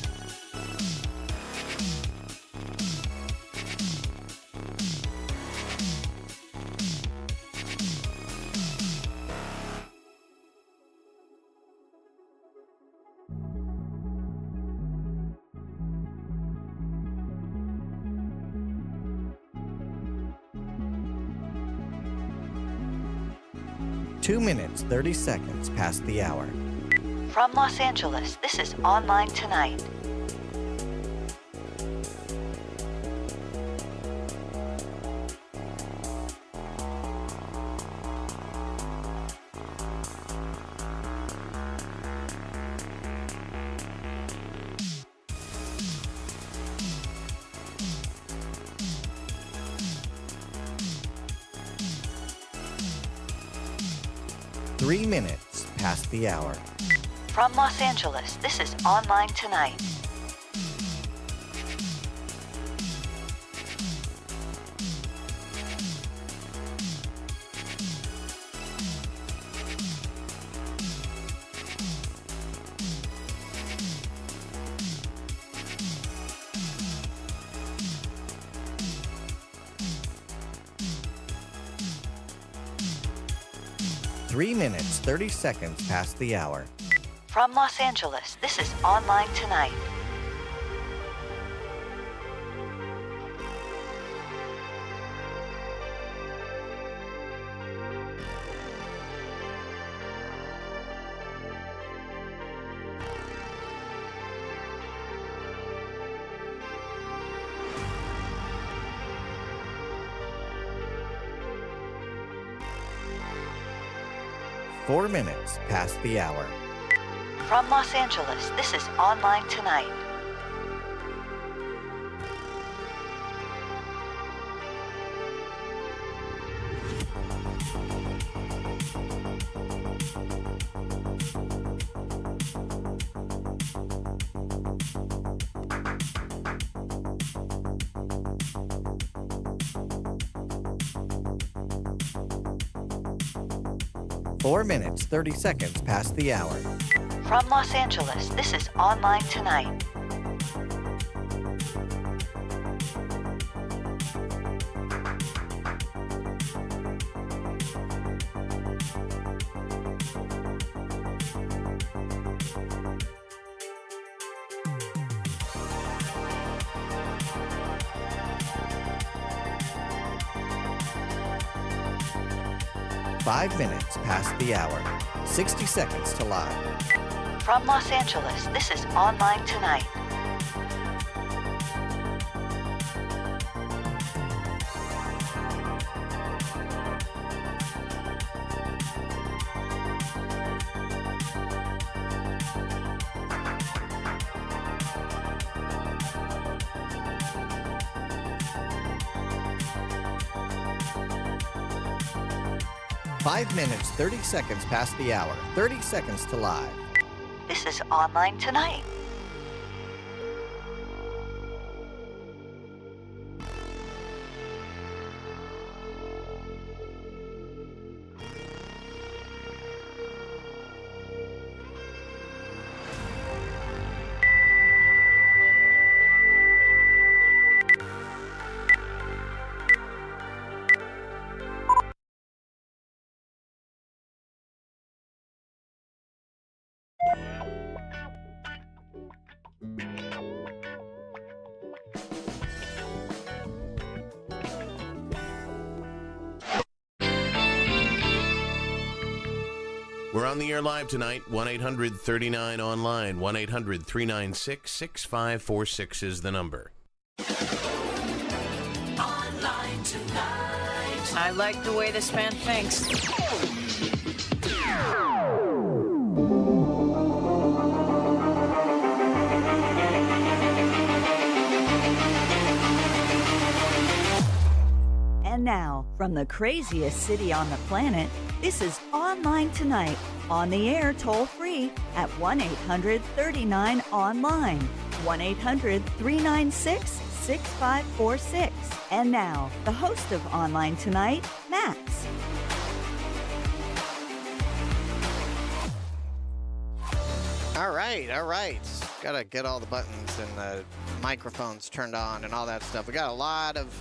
Two minutes, 30 seconds past the hour. From Los Angeles, this is Online Tonight. Three minutes past the hour. From Los Angeles, this is Online Tonight. Three minutes, 30 seconds past the hour. From Los Angeles, this is Online Tonight. Four minutes past the hour. From Los Angeles, this is Online Tonight. Four minutes, 30 seconds past the hour. From Los Angeles, this is Online Tonight. Five minutes past the hour. 60 seconds to live. From Los Angeles, this is Online Tonight. 5 minutes, 30 seconds past the hour. 30 seconds to live. This is Online Tonight. We're on the air live tonight. 1-800-39-ONLINE. 1-800-396-6546 is the number. Online Tonight. I like the way this man thinks. And now, from the craziest city on the planet, this is Online Tonight, on the air toll-free at 1-800-39-ONLINE, 1-800-396-6546. And now, the host of Online Tonight, Max. All right. Got to get all the buttons and the microphones turned on and all that stuff. We got a lot of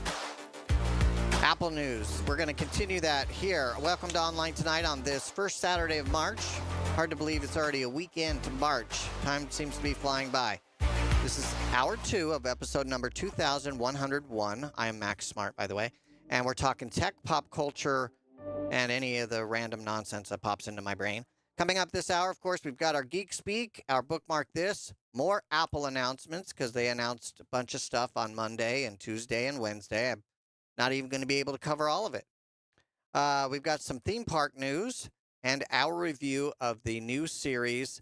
Apple news. We're going to continue that here. Welcome to Online Tonight on this first Saturday of March. Hard to believe it's already a weekend to March. Time seems to be flying by. This is hour 2 of episode number 2101. I am Max Smart, by the way. And we're talking tech, pop culture, and any of the random nonsense that pops into my brain. Coming up this hour, of course, we've got our Geek Speak, our Bookmark This, more Apple announcements because they announced a bunch of stuff on Monday and Tuesday and Wednesday. I'm not even going to be able to cover all of it. We've got some theme park news and our review of the new series,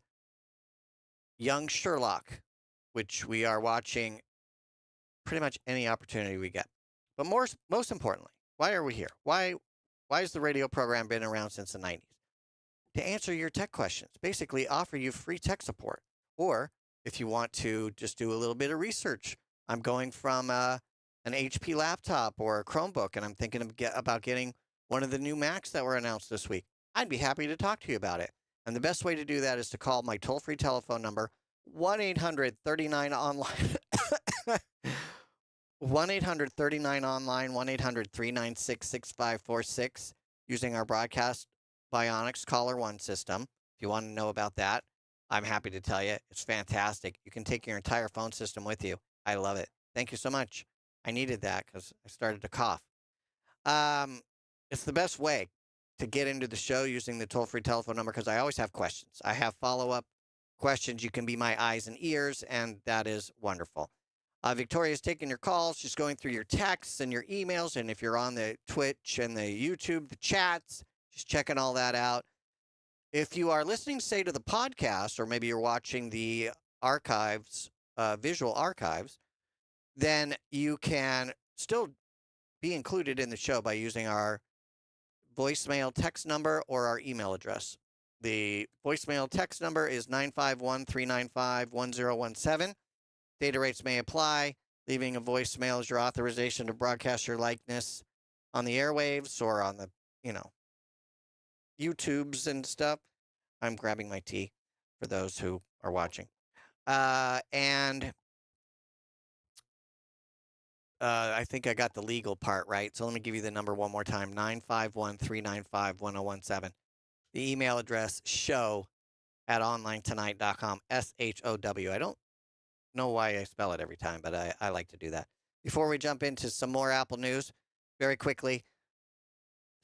Young Sherlock, which we are watching pretty much any opportunity we get. But most importantly, why are we here? Why has the radio program been around since the 90s? To answer your tech questions, basically offer you free tech support. Or if you want to just do a little bit of research, I'm going from an HP laptop or a Chromebook, and I'm thinking about getting one of the new Macs that were announced this week. I'd be happy to talk to you about it. And the best way to do that is to call my toll-free telephone number, 1-800-39-ONLINE. 1-800-39-ONLINE, 1-800-396-6546, using our broadcast Bionics Caller 1 system. If you want to know about that, I'm happy to tell you. It's fantastic. You can take your entire phone system with you. I love it. Thank you so much. I needed that because I started to cough. It's the best way to get into the show using the toll-free telephone number because I always have questions. I have follow-up questions. You can be my eyes and ears, and that is wonderful. Victoria's taking your calls. She's going through your texts and your emails, and if you're on the Twitch and the YouTube, the chats, she's checking all that out. If you are listening, say, to the podcast, or maybe you're watching the archives, visual archives, then you can still be included in the show by using our voicemail text number or our email address. The voicemail text number is 951-395-1017. Data rates may apply. Leaving a voicemail is your authorization to broadcast your likeness on the airwaves or on the, YouTubes and stuff. I'm grabbing my tea for those who are watching. I think I got the legal part right. So let me give you the number one more time. 951-395-1017. The email address, show@onlinetonight.com. SHOW. I don't know why I spell it every time, but I like to do that. Before we jump into some more Apple news, very quickly,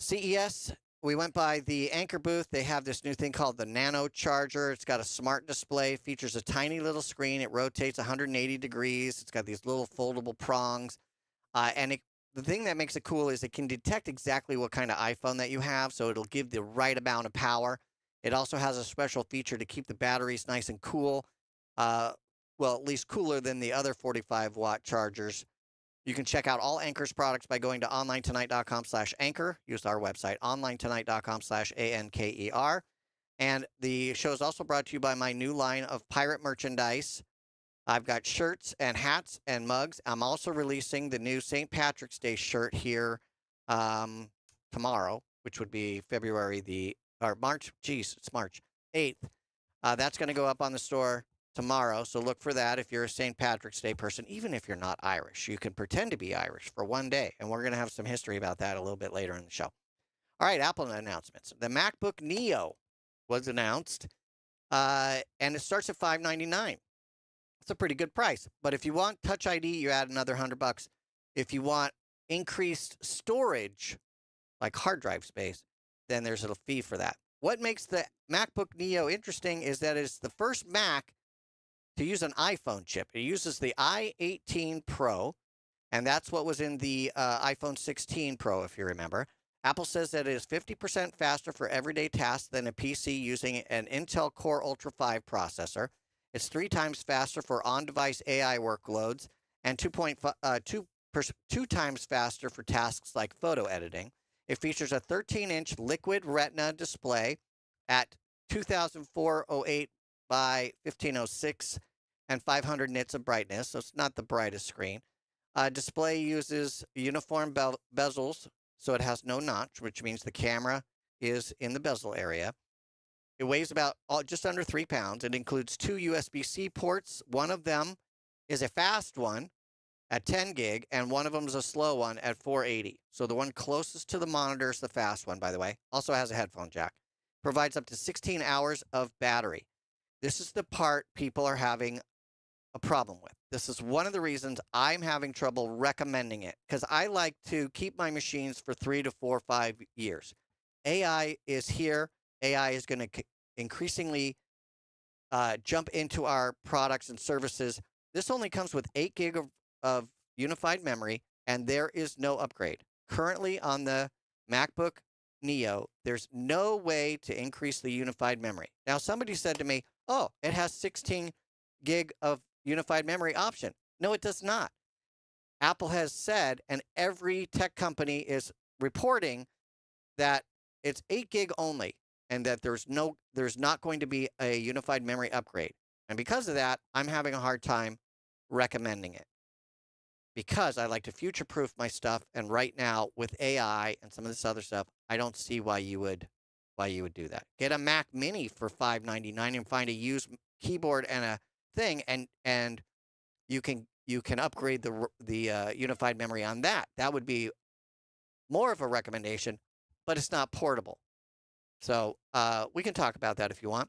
CES, we went by the Anchor booth. They have this new thing called the Nano Charger. It's got a smart display, features a tiny little screen. It rotates 180 degrees. It's got these little foldable prongs. The thing that makes it cool is it can detect exactly what kind of iPhone that you have, so it'll give the right amount of power. It also has a special feature to keep the batteries nice and cool. Well, at least cooler than the other 45-watt chargers You can check out all Anchor's products by going to onlinetonight.com/anchor. Use our website, onlinetonight.com/ANKER. And the show is also brought to you by my new line of pirate merchandise. I've got shirts and hats and mugs. I'm also releasing the new St. Patrick's Day shirt here tomorrow, which would be March 8th. That's going to go up on the store tomorrow, so look for that if you're a St. Patrick's Day person, even if you're not Irish. You can pretend to be Irish for one day, and we're going to have some history about that a little bit later in the show. All right, Apple announcements. The MacBook Neo was announced, and it starts at $599. It's a pretty good price, but if you want Touch ID, you add another $100. If you want increased storage, like hard drive space, then there's a fee for that. What makes the MacBook Neo interesting is that it's the first Mac to use an iPhone chip. It uses the i18 Pro, and that's what was in the iPhone 16 Pro, if you remember. Apple says that it is 50% faster for everyday tasks than a PC using an Intel Core Ultra 5 processor. It's 3 times faster for on-device AI workloads and 2 times faster for tasks like photo editing. It features a 13-inch liquid retina display at 2408 by 1506 and 500 nits of brightness, so it's not the brightest screen. Display uses uniform bezels, so it has no notch, which means the camera is in the bezel area. It weighs about just under 3 pounds. It includes 2 USB-C ports. One of them is a fast one at 10 gig, and one of them is a slow one at 480. So the one closest to the monitor is the fast one, by the way. Also has a headphone jack. Provides up to 16 hours of battery. This is the part people are having a problem with. This is one of the reasons I'm having trouble recommending it, because I like to keep my machines for 3 to 4 or 5 years. AI is here. AI is going to increasingly jump into our products and services. This only comes with 8 gig of unified memory, and there is no upgrade. Currently on the MacBook Neo, there's no way to increase the unified memory. Now, somebody said to me, oh, it has 16 gig of unified memory option. No, it does not. Apple has said, and every tech company is reporting, that it's 8 gig only, and that there's not going to be a unified memory upgrade. And because of that, I'm having a hard time recommending it, because I like to future-proof my stuff. And right now, with AI and some of this other stuff, I don't see why you would do that. Get a Mac Mini for $599 and find a used keyboard and a thing, and you can upgrade the unified memory on that. That would be more of a recommendation, but it's not portable. So we can talk about that if you want.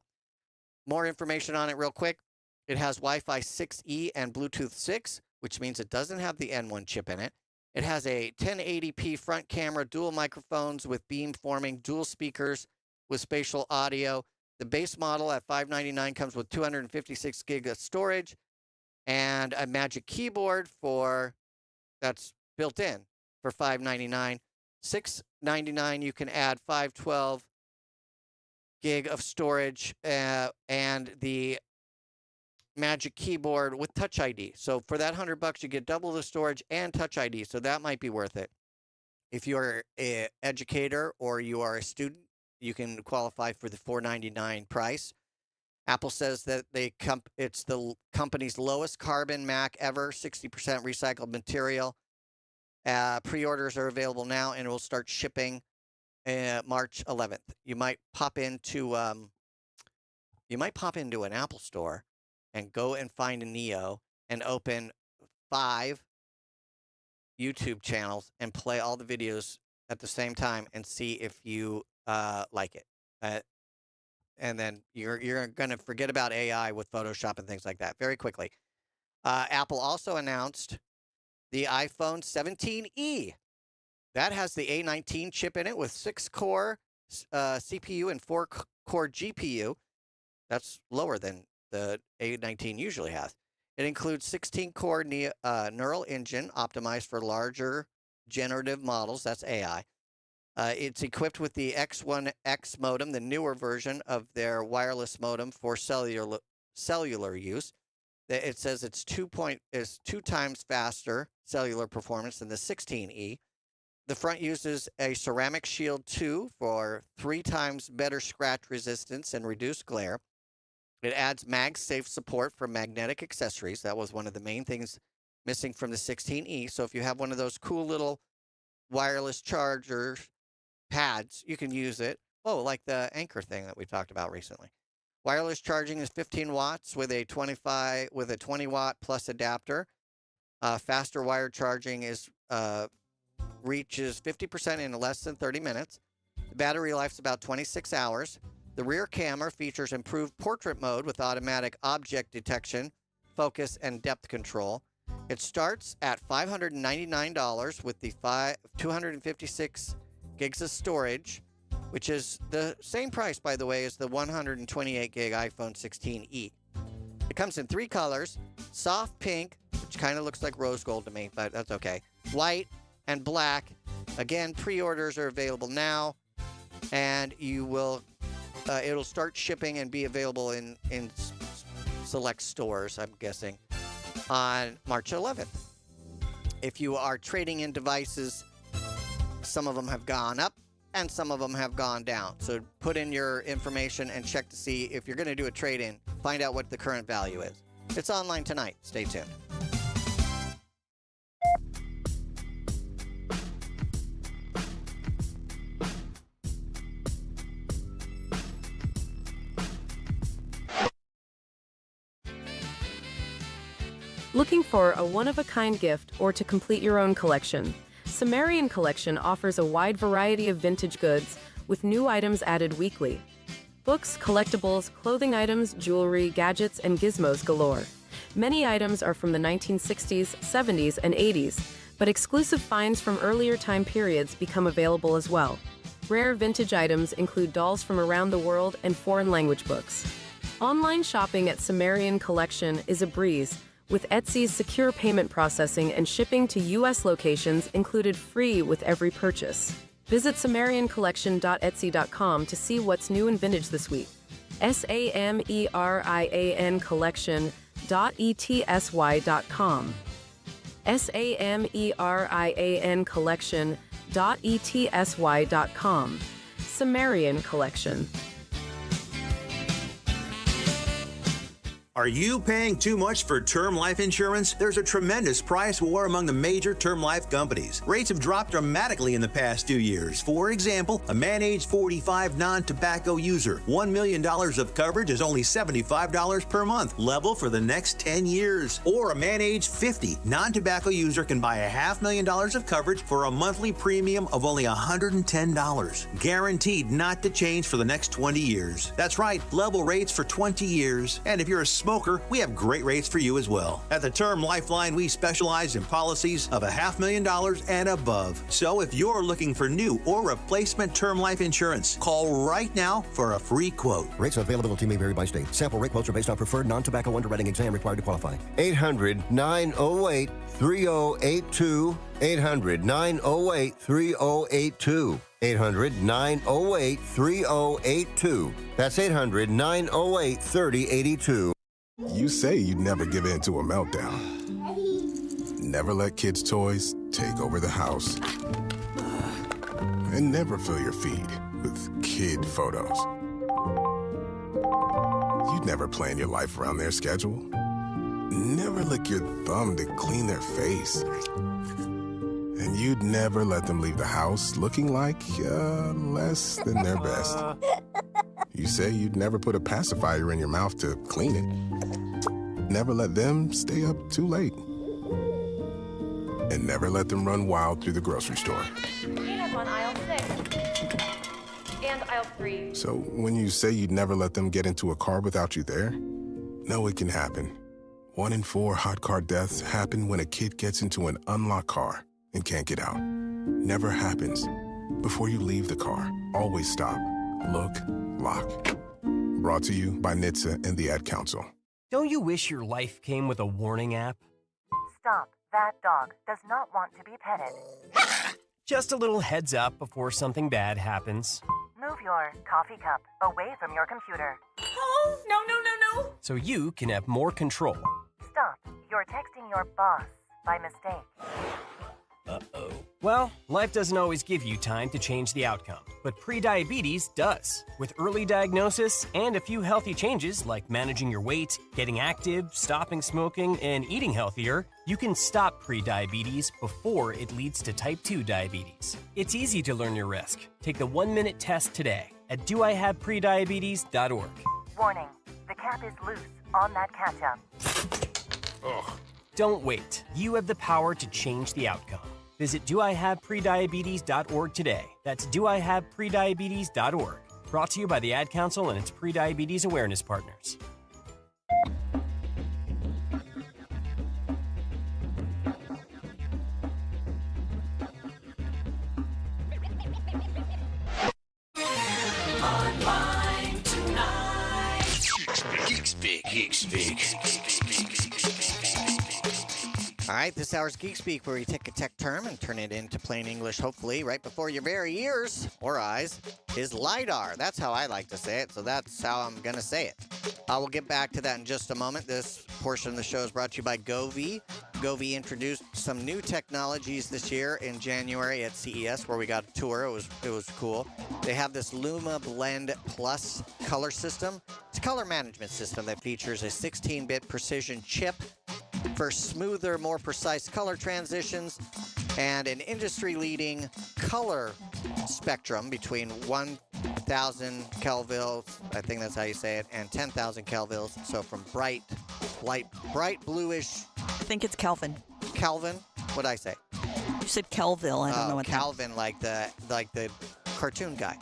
More information on it real quick. It has Wi-Fi 6E and Bluetooth 6, which means it doesn't have the N1 chip in it. It has a 1080p front camera, dual microphones with beamforming, dual speakers with spatial audio. The base model at $599 comes with 256 gig of storage and a Magic Keyboard that's built in for $599. $699 you can add 512 gig of storage and the Magic Keyboard with Touch ID. So for that $100, you get double the storage and Touch ID. So that might be worth it. If you're an educator or you are a student, you can qualify for the $499 price. Apple says that it's the company's lowest carbon Mac ever, 60% recycled material. Pre-orders are available now, and it will start shipping March 11th. You might pop into an Apple store and go and find a Neo and open 5 YouTube channels and play all the videos at the same time and see if you like it. And then you're going to forget about AI with Photoshop and things like that very quickly. Apple also announced the iPhone 17e. That has the A19 chip in it with 6-core CPU and 4-core GPU. That's lower than the A19 usually has. It includes 16-core neural engine optimized for larger generative models. That's AI. It's equipped with the X1X modem, the newer version of their wireless modem for cellular use. It says it's 2 times faster cellular performance than the 16E. The front uses a ceramic shield 2 for 3 times better scratch resistance and reduced glare. It adds MagSafe support for magnetic accessories. That was one of the main things missing from the 16E. So if you have one of those cool little wireless charger pads, you can use it. Oh, like the Anchor thing that we talked about recently. Wireless charging is 15 watts with a 20 watt plus adapter. Faster wired charging is reaches 50% in less than 30 minutes. The battery life is about 26 hours. The rear camera features improved portrait mode with automatic object detection, focus, and depth control. It starts at $599 with the 256 gigs of storage, which is the same price, by the way, as the 128 gig iPhone 16e. It comes in 3 colors: soft pink, which kind of looks like rose gold to me, but that's okay, white, and black. Again, pre-orders are available now, and you will it'll start shipping and be available in select stores, I'm guessing, on March 11th. If you are trading in devices, some of them have gone up and some of them have gone down. So put in your information and check to see if you're going to do a trade-in. Find out what the current value is. It's online tonight. Stay tuned. Looking for a one-of-a-kind gift or to complete your own collection? Sumerian Collection offers a wide variety of vintage goods with new items added weekly. Books, collectibles, clothing items, jewelry, gadgets, and gizmos galore. Many items are from the 1960s, 70s, and 80s, but exclusive finds from earlier time periods become available as well. Rare vintage items include dolls from around the world and foreign language books. Online shopping at Sumerian Collection is a breeze, with Etsy's secure payment processing and shipping to U.S. locations included free with every purchase. Visit SumerianCollection.etsy.com to see what's new and vintage this week. SAMERIAN Collection.ETSY.com. SAMERIAN Collection.ETSY.com. Sumerian Collection. Are you paying too much for term life insurance? There's a tremendous price war among the major term life companies. Rates have dropped dramatically in the past 2 years. For example, a man age 45 non-tobacco user, $1 million of coverage is only $75 per month, level for the next 10 years. Or a man age 50 non-tobacco user can buy $500,000 of coverage for a monthly premium of only $110, guaranteed not to change for the next 20 years. That's right, level rates for 20 years. And if you're a smoker, we have great rates for you as well. At the Term Lifeline, we specialize in policies of $500,000 and above. So if you're looking for new or replacement term life insurance, call right now for a free quote. Rates and availability may vary by state. Sample rate quotes are based on preferred non-tobacco underwriting exam required to qualify. 800-908-3082. 800-908-3082. 800-908-3082. That's 800-908-3082. You say you'd never give in to a meltdown. Never let kids' toys take over the house. And never fill your feed with kid photos. You'd never plan your life around their schedule. Never lick your thumb to clean their face. And you'd never let them leave the house looking like less than their best. You say you'd never put a pacifier in your mouth to clean it. Never let them stay up too late. And never let them run wild through the grocery store. Peanuts on aisle 6. And aisle 3. So when you say you'd never let them get into a car without you there, no, it can happen. 1 in 4 hot car deaths happen when a kid gets into an unlocked car and can't get out. Never happens. Before you leave the car, always stop, look, lock. Brought to you by NHTSA and the Ad Council. Don't you wish your life came with a warning app? Stop. That dog does not want to be petted. Just a little heads up before something bad happens. Move your coffee cup away from your computer. Oh, no. So you can have more control. You're texting your boss by mistake. Uh-oh. Well, life doesn't always give you time to change the outcome, but prediabetes does. With early diagnosis and a few healthy changes like managing your weight, getting active, stopping smoking, and eating healthier, you can stop prediabetes before it leads to type 2 diabetes. It's easy to learn your risk. Take the 1-minute test today at doihaveprediabetes.org. Warning, the cap is loose on that catch-up. Ugh. Don't wait. You have the power to change the outcome. Visit doihaveprediabetes.org today. That's doihaveprediabetes.org. Brought to you by the Ad Council and its prediabetes awareness partners. Online tonight. Geek Speak. Geek Speak. All right, this hour's Geek Speak, where we take a tech term and turn it into plain English, hopefully, right before your very ears or eyes, is LiDAR. That's how I like to say it, so that's how I'm going to say it. We'll get back to that in just a moment. This portion of the show is brought to you by Govee. Govee introduced some new technologies this year in January at CES, where we got a tour. It was cool. They have this Luma Blend Plus color system. It's a color management system that features a 16-bit precision chip for smoother, more precise color transitions, and an industry-leading color spectrum between 1,000 kelvils, I think that's how you say it, and 10,000 kelvils. So from bright bluish. I think it's Kelvin. Kelvin? What'd I say? You said Kelville. I don't know what Calvin, like the cartoon guy.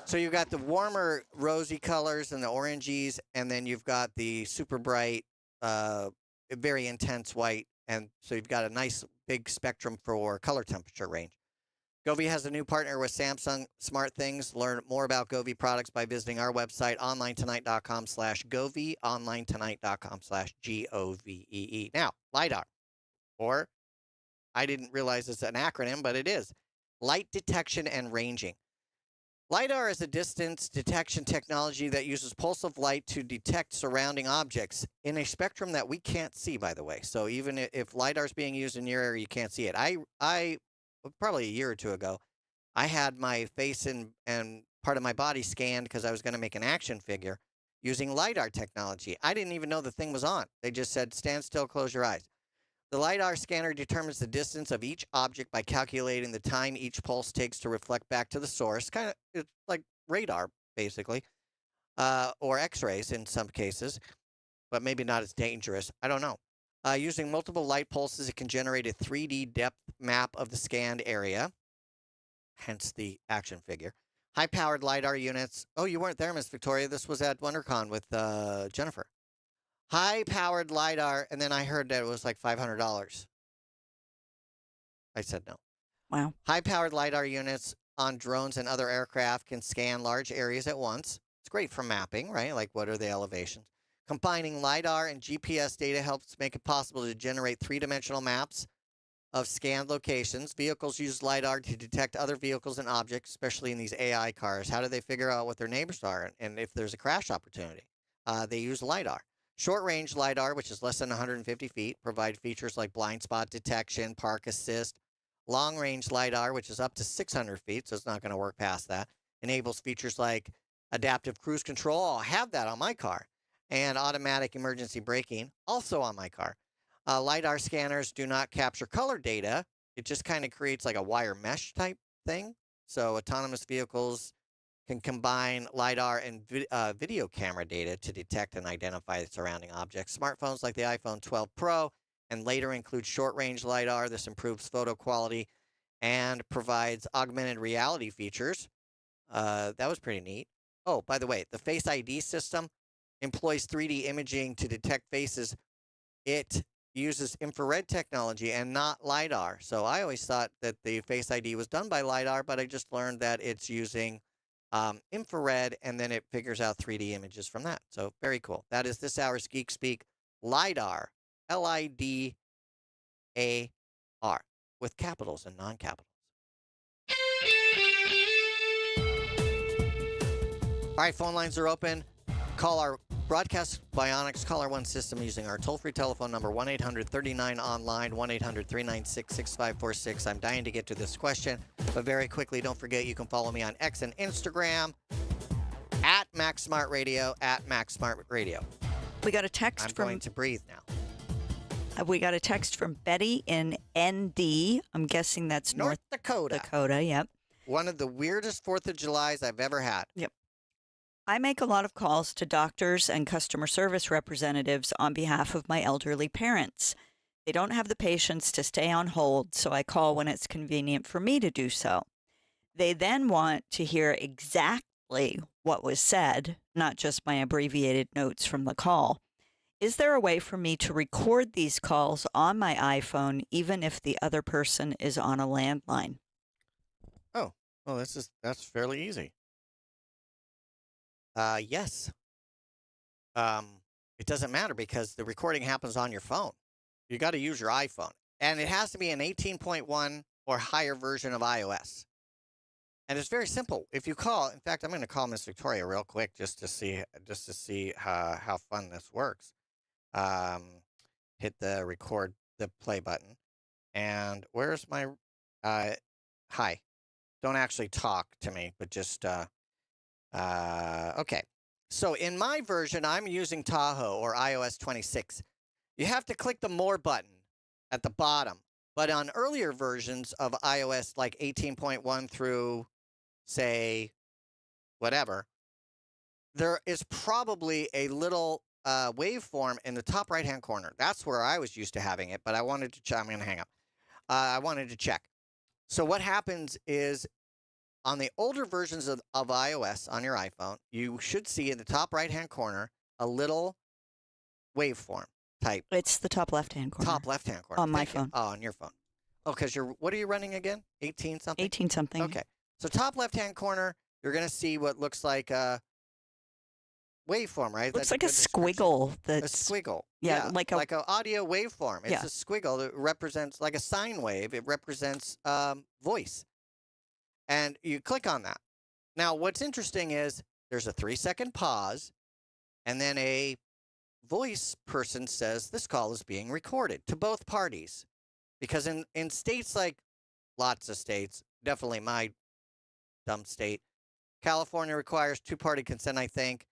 So you've got the warmer rosy colors and the oranges, and then you've got the super bright, very intense white, and so you've got a nice big spectrum for color temperature range. Govee has a new partner with Samsung SmartThings. Learn more about Govee products by visiting our website, onlinetonight.com/Govee, onlinetonight.com/GOVEE. Now, LiDAR, or I didn't realize it's an acronym, but it is Light Detection and Ranging. LiDAR is a distance detection technology that uses pulse of light to detect surrounding objects in a spectrum that we can't see, by the way. So even if LiDAR is being used in your area, you can't see it. I probably a year or two ago, I had my face and part of my body scanned because I was going to make an action figure using LiDAR technology. I didn't even know the thing was on. They just said, stand still, close your eyes. The LiDAR scanner determines the distance of each object by calculating the time each pulse takes to reflect back to the source. It's like radar, basically, or X-rays in some cases, but maybe not as dangerous. I don't know. Using multiple light pulses, it can generate a 3D depth map of the scanned area, hence the action figure. High-powered LiDAR units. Oh, you weren't there, Miss Victoria. This was at WonderCon with Jennifer. High-powered LiDAR, and then I heard that it was like $500. I said no. Wow. High-powered LiDAR units on drones and other aircraft can scan large areas at once. It's great for mapping, right? Like, what are the elevations? Combining LiDAR and GPS data helps make it possible to generate three-dimensional maps of scanned locations. Vehicles use LiDAR to detect other vehicles and objects, especially in these AI cars. How do they figure out what their neighbors are and if there's a crash opportunity? They use LiDAR. Short-range LiDAR, which is less than 150 feet, provide features like blind spot detection, park assist. Long-range LiDAR, which is up to 600 feet, so it's not going to work past that, enables features like adaptive cruise control. I'll have that on my car. And automatic emergency braking, also on my car. LiDAR scanners do not capture color data. It just kind of creates like a wire mesh type thing. So autonomous vehicles can combine LiDAR and video camera data to detect and identify the surrounding objects. Smartphones like the iPhone 12 Pro and later include short-range LiDAR. This improves photo quality and provides augmented reality features. That was pretty neat. Oh, by the way, the Face ID system employs 3D imaging to detect faces. It uses infrared technology and not LiDAR. So I always thought that the Face ID was done by LiDAR, but I just learned that it's using infrared, and then it figures out 3D images from that. So very cool. That is this hour's Geek Speak. LiDAR, LIDAR, with capitals and non-capitals. All right, phone lines are open. Call our Broadcast Bionics Caller One system using our toll-free telephone number 1-800-39-ONLINE, 1-800-396-6546. I'm dying to get to this question, but very quickly, don't forget you can follow me on X and Instagram at MaxSmartRadio, at MaxSmartRadio. We got a text I'm from... going to breathe now. We got a text from Betty in ND. I'm guessing that's North Dakota. Dakota, yep. One of the weirdest 4th of Julys I've ever had. Yep. I make a lot of calls to doctors and customer service representatives on behalf of my elderly parents. They don't have the patience to stay on hold, so I call when it's convenient for me to do so. They then want to hear exactly what was said, not just my abbreviated notes from the call. Is there a way for me to record these calls on my iPhone, even if the other person is on a landline? Oh, well, that's fairly easy. Yes. It doesn't matter because the recording happens on your phone. You got to use your iPhone. And it has to be an 18.1 or higher version of iOS. And it's very simple. If you call, in fact, I'm going to call Miss Victoria real quick just to see how fun this works. Hit the record, the play button. And where's my, hi. Don't actually talk to me, but just, okay. So in my version, I'm using Tahoe or iOS 26. You have to click the More button at the bottom. But on earlier versions of iOS, like 18.1 through, say, whatever, there is probably a little waveform in the top right-hand corner. That's where I was used to having it, but I wanted to check. I'm going to hang up. I wanted to check. So what happens is, on the older versions of iOS on your iPhone, you should see in the top right-hand corner a little waveform type. It's the top left-hand corner. Top left-hand corner. On my phone. Oh, on your phone. Oh, because what are you running again? 18-something? 18-something. Okay. So top left-hand corner, you're going to see what looks like a waveform, right? Looks like a squiggle. A squiggle. Yeah, like an audio waveform. It's Yeah. a squiggle that represents, like a sine wave. It represents voice. And you click on that. Now, what's interesting is there's a 3-second pause, and then a voice person says this call is being recorded to both parties. Because in states like lots of states, definitely my dumb state, California requires 2-party consent, I think.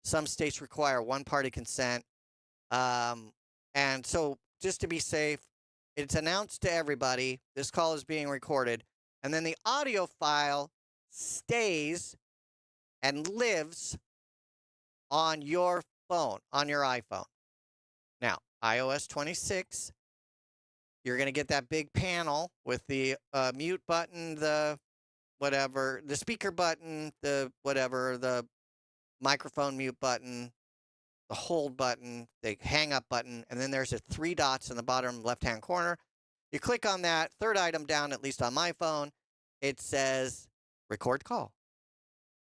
Some states require 1-party consent. And so just to be safe, it's announced to everybody this call is being recorded. And then the audio file stays and lives on your phone, on your iPhone. Now, iOS 26, you're going to get that big panel with the mute button, the whatever, the speaker button, the whatever, the microphone mute button, the hold button, the hang up button, and then there's 3 dots in the bottom left-hand corner. You click on that, third item down, at least on my phone, it says record call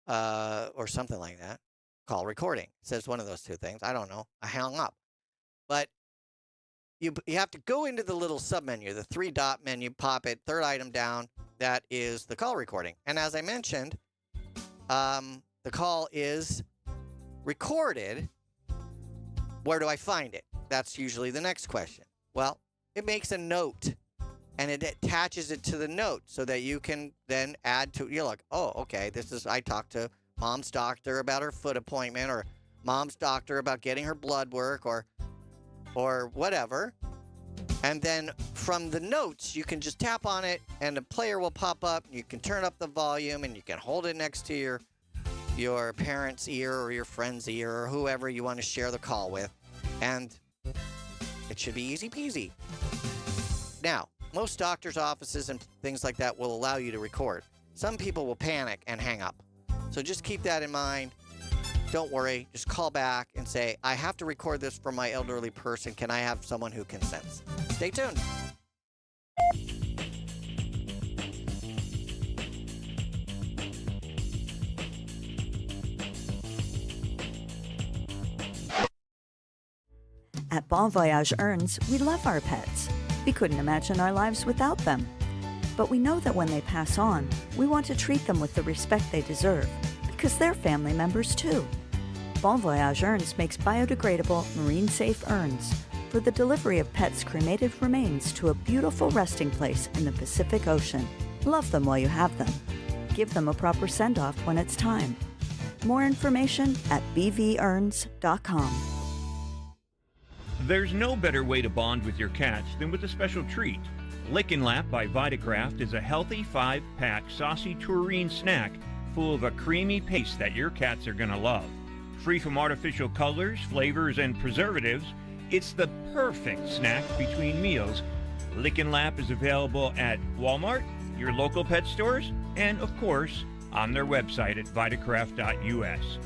or something like that. Call recording. It says one of those two things. I don't know. I hung up. But you have to go into the little submenu, the 3-dot menu, pop it, third item down. That is the call recording. And as I mentioned, the call is recorded. Where do I find it? That's usually the next question. Well, it makes a note, and it attaches it to the note so that you can then add to, you're like, oh, okay, I talked to mom's doctor about her foot appointment, or mom's doctor about getting her blood work, or whatever. And then from the notes, you can just tap on it, and the player will pop up. You can turn up the volume, and you can hold it next to your parent's ear or your friend's ear or whoever you want to share the call with. And it should be easy peasy. Now, most doctors' offices and things like that will allow you to record. Some people will panic and hang up. So just keep that in mind. Don't worry. Just call back and say, I have to record this for my elderly person. Can I have someone who consents? Stay tuned. At Bon Voyage Earns, we love our pets. We couldn't imagine our lives without them. But we know that when they pass on, we want to treat them with the respect they deserve, because they're family members too. Bon Voyage Urns makes biodegradable, marine-safe urns for the delivery of pets' cremated remains to a beautiful resting place in the Pacific Ocean. Love them while you have them. Give them a proper send-off when it's time. More information at bvurns.com. There's no better way to bond with your cats than with a special treat. Lick and Lap by Vitacraft is a healthy 5-pack saucy tureen snack full of a creamy paste that your cats are gonna love. Free from artificial colors, flavors, and preservatives, it's the perfect snack between meals. Lick and Lap is available at Walmart, your local pet stores, and of course, on their website at vitacraft.us.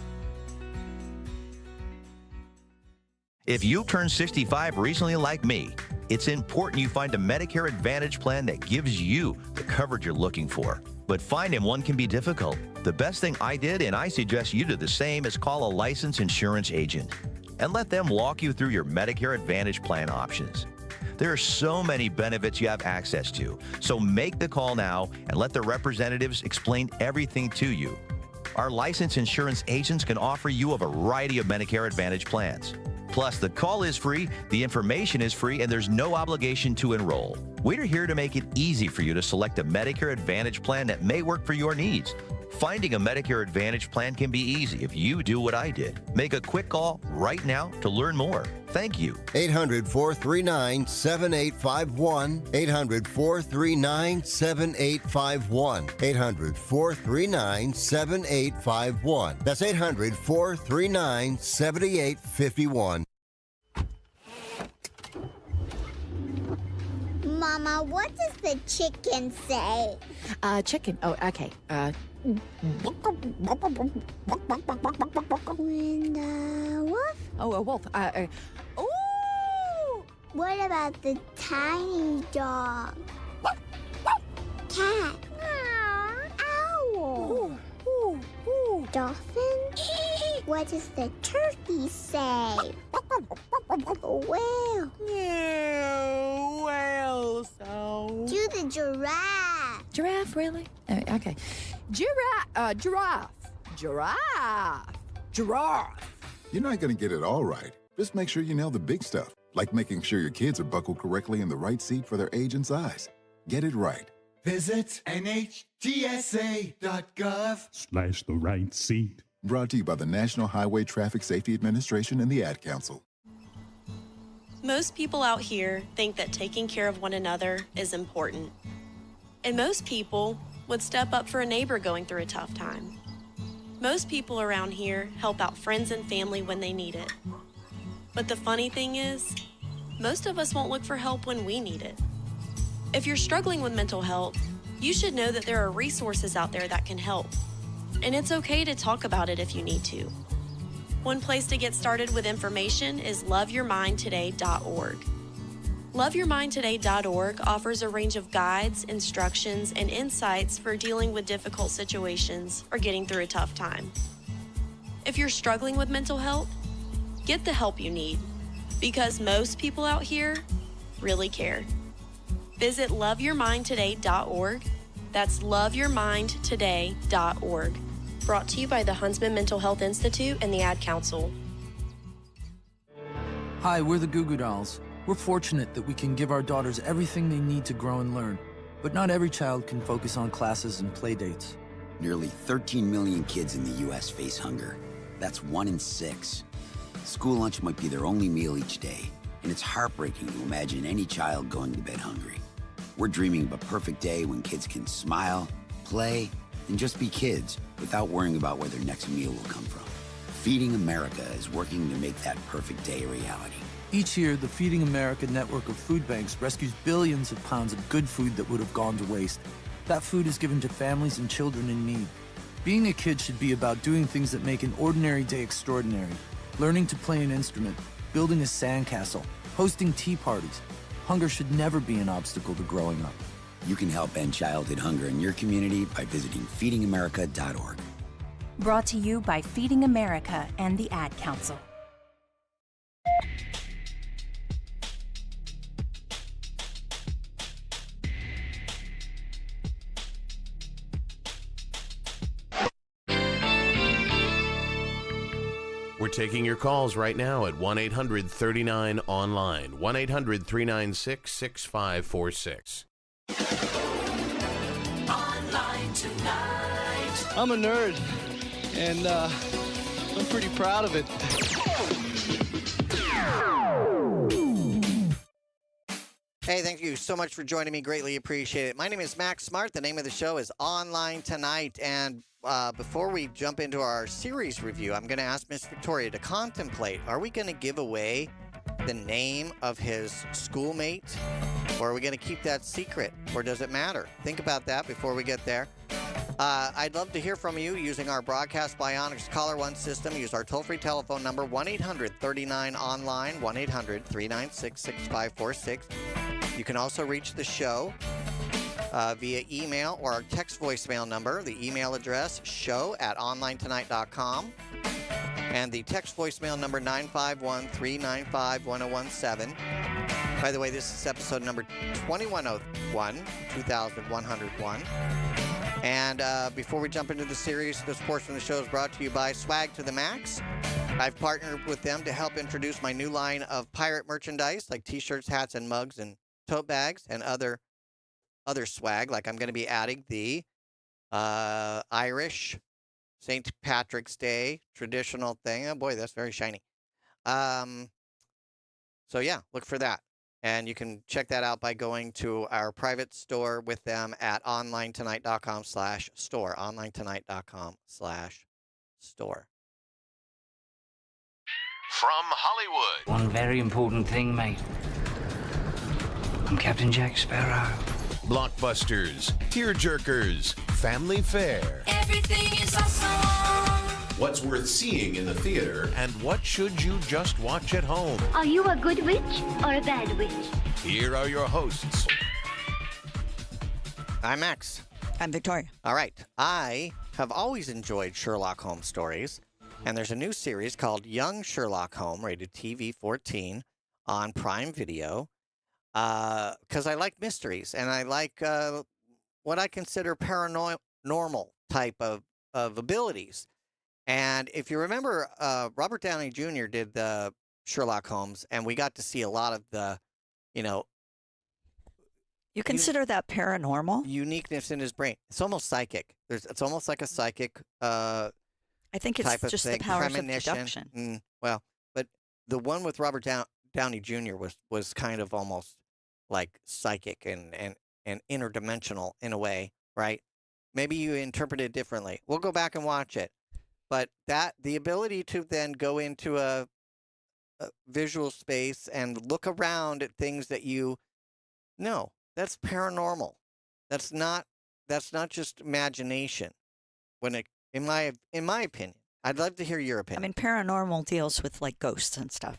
If you turned 65 recently like me, it's important you find a Medicare Advantage plan that gives you the coverage you're looking for. But finding one can be difficult. The best thing I did, and I suggest you do the same, is call a licensed insurance agent and let them walk you through your Medicare Advantage plan options. There are so many benefits you have access to, so make the call now and let the representatives explain everything to you. Our licensed insurance agents can offer you a variety of Medicare Advantage plans. Plus, the call is free, the information is free, and there's no obligation to enroll. We're here to make it easy for you to select a Medicare Advantage plan that may work for your needs. Finding a Medicare Advantage plan can be easy if you do what I did. Make a quick call right now to learn more. Thank you. 800-439-7851. 800-439-7851. 800-439-7851. That's 800-439-7851. Mama, what does the chicken say? Chicken. Oh, okay. When the wolf? Oh, a wolf. Ooh! What about the tiny dog? Cat. Owl. Dolphin? What does the turkey say? Whale. Whale sound. Do the giraffe. Giraffe, really? Okay. Giraffe. Giraffe. You're not going to get it all right. Just make sure you nail the big stuff, like making sure your kids are buckled correctly in the right seat for their age and size. Get it right. Visit NHTSA.gov/the right seat. Brought to you by the National Highway Traffic Safety Administration and the Ad Council. Most people out here think that taking care of one another is important. And most people would step up for a neighbor going through a tough time. Most people around here help out friends and family when they need it. But the funny thing is, most of us won't look for help when we need it. If you're struggling with mental health, you should know that there are resources out there that can help. And it's okay to talk about it if you need to. One place to get started with information is loveyourmindtoday.org. Loveyourmindtoday.org offers a range of guides, instructions, and insights for dealing with difficult situations or getting through a tough time. If you're struggling with mental health, get the help you need, because most people out here really care. Visit loveyourmindtoday.org. That's loveyourmindtoday.org. Brought to you by the Huntsman Mental Health Institute and the Ad Council. Hi, we're the Goo Goo Dolls. We're fortunate that we can give our daughters everything they need to grow and learn. But not every child can focus on classes and play dates. Nearly 13 million kids in the U.S. face hunger. That's 1 in 6. School lunch might be their only meal each day, and it's heartbreaking to imagine any child going to bed hungry. We're dreaming of a perfect day when kids can smile, play, and just be kids without worrying about where their next meal will come from. Feeding America is working to make that perfect day a reality. Each year, the Feeding America network of food banks rescues billions of pounds of good food that would have gone to waste. That food is given to families and children in need. Being a kid should be about doing things that make an ordinary day extraordinary. Learning to play an instrument, building a sandcastle, hosting tea parties. Hunger should never be an obstacle to growing up. You can help end childhood hunger in your community by visiting feedingamerica.org. Brought to you by Feeding America and the Ad Council. We're taking your calls right now at 1-800-39-ONLINE, 1-800-396-6546. Online tonight. I'm a nerd, and I'm pretty proud of it. Hey, thank you so much for joining me. Greatly appreciate it. My name is Max Smart. The name of the show is Online Tonight. And before we jump into our series review, I'm going to ask Miss Victoria to contemplate. Are we going to give away the name of his schoolmate? Or are we going to keep that secret? Or does it matter? Think about that before we get there. I'd love to hear from you using our Broadcast Bionics Caller One system. Use our toll-free telephone number, 1-800-39-ONLINE, 1-800-396-6546. You can also reach the show via email or our text voicemail number. The email address, show@onlinetonight.com. And the text voicemail number, 951-395-1017. By the way, this is episode number 2101, 2101. And before we jump into the series, this portion of the show is brought to you by Swag to the Max. I've partnered with them to help introduce my new line of pirate merchandise, like t-shirts, hats, and mugs, and tote bags, and other swag. Like I'm going to be adding the Irish St. Patrick's Day traditional thing. Oh boy, that's very shiny. So yeah, look for that. And you can check that out by going to our private store with them at onlinetonight.com/store. onlinetonight.com/store. From Hollywood. One very important thing, mate. I'm Captain Jack Sparrow. Blockbusters, tearjerkers, family fare. Everything is awesome. What's worth seeing in the theater and what should you just watch at home? Are you a good witch or a bad witch? Here are your hosts. I'm Max. I'm Victoria. All right. I have always enjoyed Sherlock Holmes stories, and there's a new series called Young Sherlock Holmes, rated TV 14 on Prime Video, because I like mysteries, and I like what I consider paranormal type of abilities. And if you remember, Robert Downey Jr. did the Sherlock Holmes, and we got to see a lot of the, You consider that paranormal? Uniqueness in his brain. It's almost psychic. It's almost like a psychic I think it's type of just thing. the powers of Premonition. deduction. Well, but the one with Robert Downey Jr. was kind of almost like psychic and interdimensional in a way, right? Maybe you interpret it differently. We'll go back and watch it. But the ability to then go into a visual space and look around at things that that's paranormal. That's not just imagination. In my opinion, I'd love to hear your opinion. I mean, paranormal deals with like ghosts and stuff.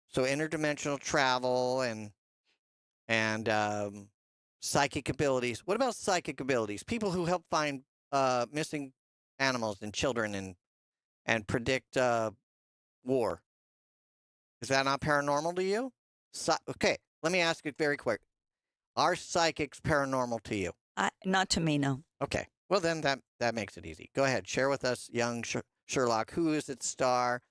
So interdimensional travel and psychic abilities. What about psychic abilities? People who help find missing animals and children and predict war. Is that not paranormal to you? Okay, let me ask you very quick. Are psychics paranormal to you? Not to me, no. Okay, well then that makes it easy. Go ahead, share with us, young Sherlock. Who is its star?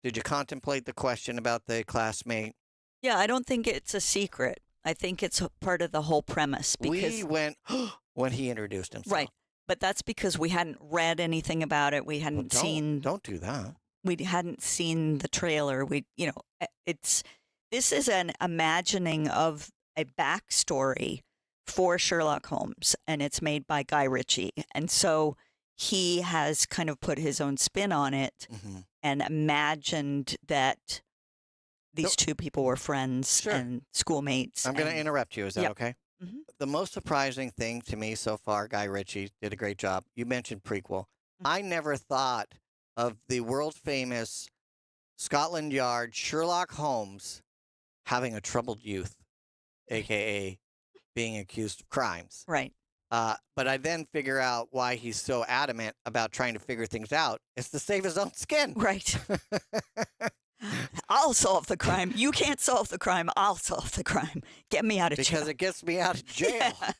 Did you contemplate the question about the classmate? Yeah, I don't think it's a secret. I think it's a part of the whole premise. Because we went when he introduced himself. Right. But that's because we hadn't read anything about it. We hadn't seen. Don't do that. We hadn't seen the trailer. This is an imagining of a backstory for Sherlock Holmes, and it's made by Guy Ritchie. And so he has kind of put his own spin on it and imagined that these two people were friends and schoolmates. I'm going to interrupt you. Is that Yep. okay? Mm-hmm. The most surprising thing to me so far, Guy Ritchie did a great job. You mentioned prequel. I never thought of the world-famous Scotland Yard Sherlock Holmes having a troubled youth, a.k.a. being accused of crimes. Right. But I then figure out why he's so adamant about trying to figure things out. It's to save his own skin. Right. I'll solve the crime. You can't solve the crime. I'll solve the crime. Get me out of jail. Because it gets me out of jail. Yeah.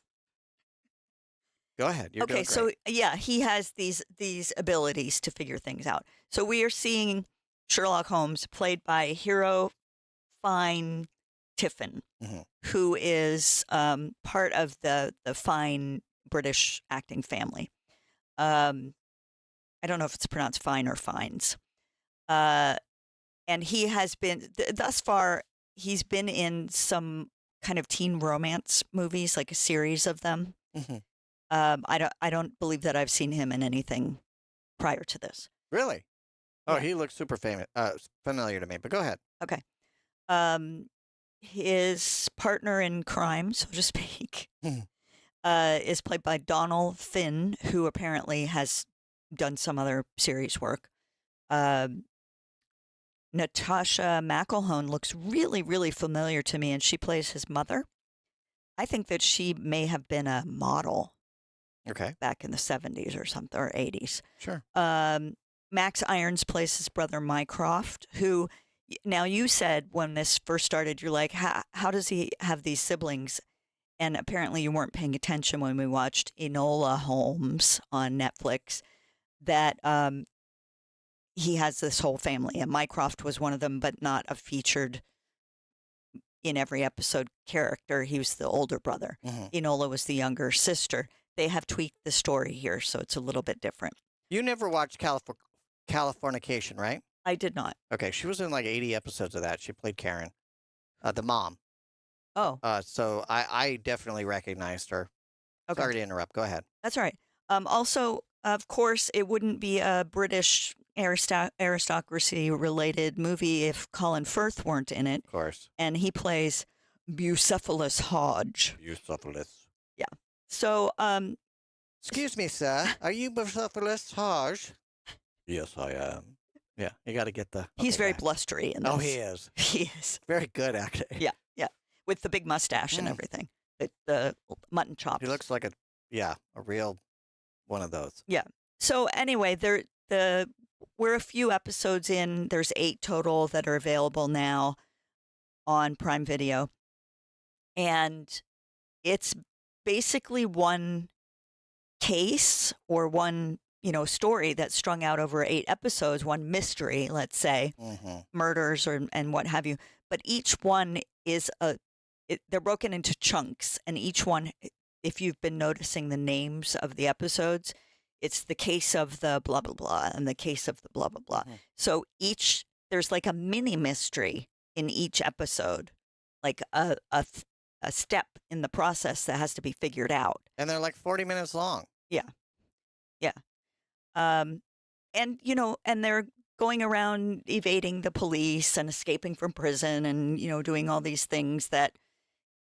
Go ahead. You're Okay, doing so great. yeah, he has these abilities to figure things out. So we are seeing Sherlock Holmes played by Hero Fine Tiffin, who is part of the fine British acting family. I don't know if it's pronounced fine or fines. And he has been thus far. He's been in some kind of teen romance movies, like a series of them. I don't believe that I've seen him in anything prior to this. Really? Oh, Yeah. he looks super famous, familiar to me. But go ahead. Okay. His partner in crime, so to speak, is played by Donald Finn, who apparently has done some other series work. Natasha McElhone looks really, really familiar to me, and she plays his mother. I think that she may have been a model. Okay. Back in the 70s or something, or 80s. Sure. Max Irons plays his brother Mycroft, who, now you said when this first started, you're like, how does he have these siblings? And apparently you weren't paying attention when we watched Enola Holmes on Netflix, that he has this whole family. And Mycroft was one of them, but not a featured in every episode character. He was the older brother. Enola was the younger sister. They have tweaked the story here, so it's a little bit different. You never watched Californication, right? I did not. Okay, she was in like 80 episodes of that. She played Karen, the mom. Oh. So I definitely recognized her. Okay. Sorry to interrupt. Go ahead. That's all right. Also, of course, it wouldn't be a British aristocracy-related movie if Colin Firth weren't in it. Of course. And he plays Bucephalus Hodge. Bucephalus. Yeah. So, excuse me, sir. Are you Bucephalus Hodge? Yes, I am. Yeah, you got to get the. He's very blustery in this. Oh, he is. He is. Very good acting. Yeah, yeah. With the big mustache and everything. The mutton chops. He looks like a real one of those. Yeah. So anyway, we're a few episodes in. There's 8 total that are available now on Prime Video. And it's basically one case or one, story that's strung out over 8 episodes, one mystery, let's say, murders and what have you. But each one is they're broken into chunks, and each one, if you've been noticing the names of the episodes, it's the case of the blah, blah, blah, and the case of the blah, blah, blah. So there's like a mini mystery in each episode, like a step in the process that has to be figured out. And they're like 40 minutes long. Yeah. Yeah. And they're going around evading the police and escaping from prison and, doing all these things that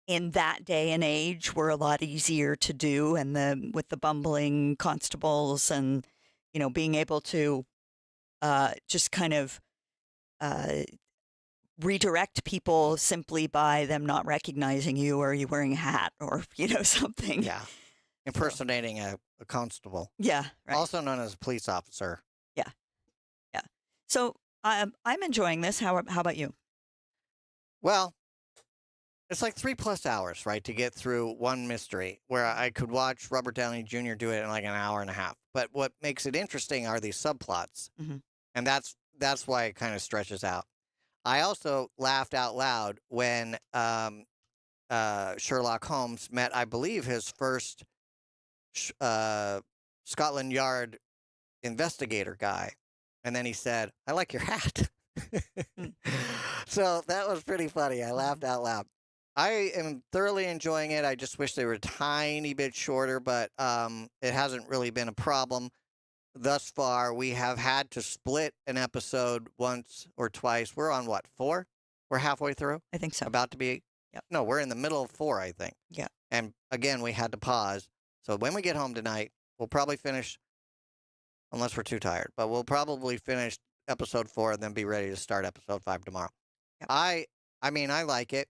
in that day and age were a lot easier to do. And with the bumbling constables and, being able to just kind of redirect people simply by them not recognizing you, or you wearing a hat, or something. Yeah, impersonating a constable. Yeah, right. Also known as a police officer. Yeah, yeah. So I'm enjoying this. How about you? Well, it's like 3+ hours, right, to get through one mystery, where I could watch Robert Downey Jr. do it in like an hour and a half. But what makes it interesting are these subplots, and that's why it kind of stretches out. I also laughed out loud when Sherlock Holmes met, I believe, his first Scotland Yard investigator guy. And then he said, "I like your hat." So that was pretty funny. I laughed out loud. I am thoroughly enjoying it. I just wish they were a tiny bit shorter, but it hasn't really been a problem. Thus far, we have had to split an episode once or twice. We're on what, 4? We're halfway through? I think so. About to be? Yep. No, we're in the middle of 4, I think. Yeah. And again, we had to pause. So when we get home tonight, we'll probably finish, unless we're too tired, but we'll probably finish episode 4 and then be ready to start episode 5 tomorrow. Yep. I like it.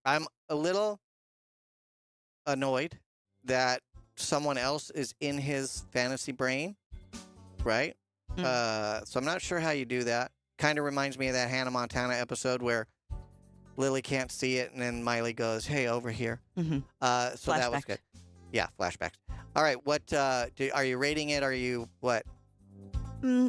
I'm a little annoyed that someone else is in his fantasy brain. Right? So I'm not sure how you do that. Kind of reminds me of that Hannah Montana episode where Lily can't see it and then Miley goes, "Hey, over here." So that was good. Yeah, flashbacks. All right, what are you rating it? Are you what?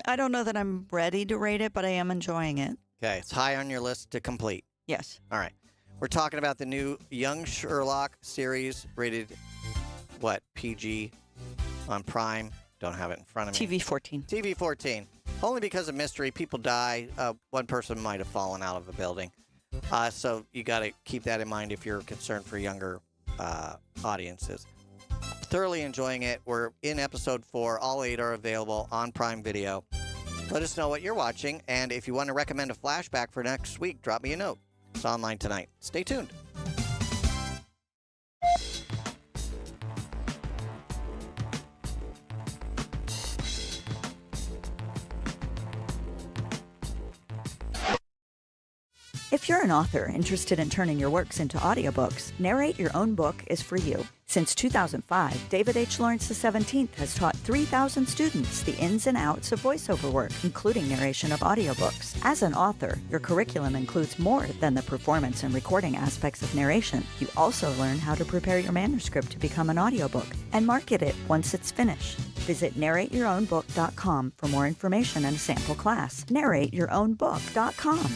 I don't know that I'm ready to rate it, but I am enjoying it. Okay, it's high on your list to complete. Yes. All right. We're talking about the new Young Sherlock series, rated, what, PG on Prime. Don't have it in front of me. TV-14. TV-14. Only because of mystery. People die. One person might have fallen out of a building. So you got to keep that in mind if you're concerned for younger audiences. Thoroughly enjoying it. We're in episode 4. All 8 are available on Prime Video. Let us know what you're watching. And if you want to recommend a flashback for next week, drop me a note. It's online tonight. Stay tuned. If you're an author interested in turning your works into audiobooks, Narrate Your Own Book is for you. Since 2005, David H. Lawrence XVII has taught 3,000 students the ins and outs of voiceover work, including narration of audiobooks. As an author, your curriculum includes more than the performance and recording aspects of narration. You also learn how to prepare your manuscript to become an audiobook and market it once it's finished. Visit narrateyourownbook.com for more information and a sample class. narrateyourownbook.com.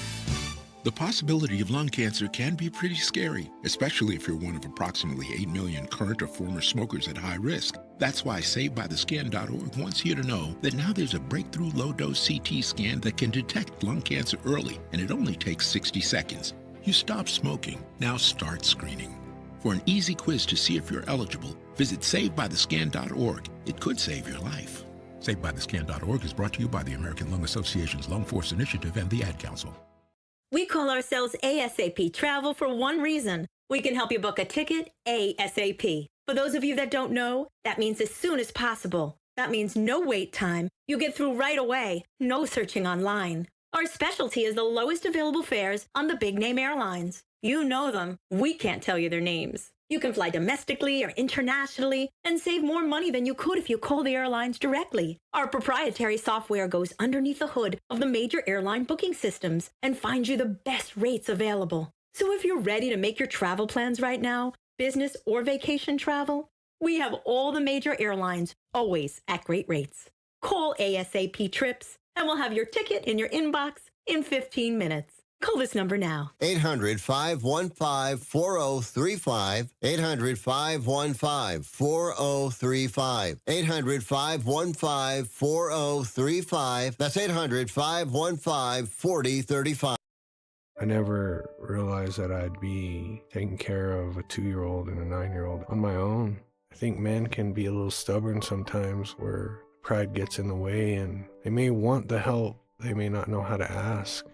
The possibility of lung cancer can be pretty scary, especially if you're one of approximately 8 million current or former smokers at high risk. That's why SaveByTheScan.org wants you to know that now there's a breakthrough low-dose CT scan that can detect lung cancer early, and it only takes 60 seconds. You stop smoking, now start screening. For an easy quiz to see if you're eligible, visit SaveByTheScan.org. It could save your life. SaveByTheScan.org is brought to you by the American Lung Association's Lung Force Initiative and the Ad Council. We call ourselves ASAP Travel for one reason. We can help you book a ticket ASAP. For those of you that don't know, that means as soon as possible. That means no wait time. You get through right away. No searching online. Our specialty is the lowest available fares on the big name airlines. You know them. We can't tell you their names. You can fly domestically or internationally and save more money than you could if you call the airlines directly. Our proprietary software goes underneath the hood of the major airline booking systems and finds you the best rates available. So if you're ready to make your travel plans right now, business or vacation travel, we have all the major airlines always at great rates. Call ASAP Trips and we'll have your ticket in your inbox in 15 minutes. Call this number now. 800-515-4035. 800-515-4035. 800-515-4035. That's 800-515-4035. I never realized that I'd be taking care of a 2-year-old and a 9-year-old on my own. I think men can be a little stubborn sometimes where pride gets in the way and they may want the help. They may not know how to ask.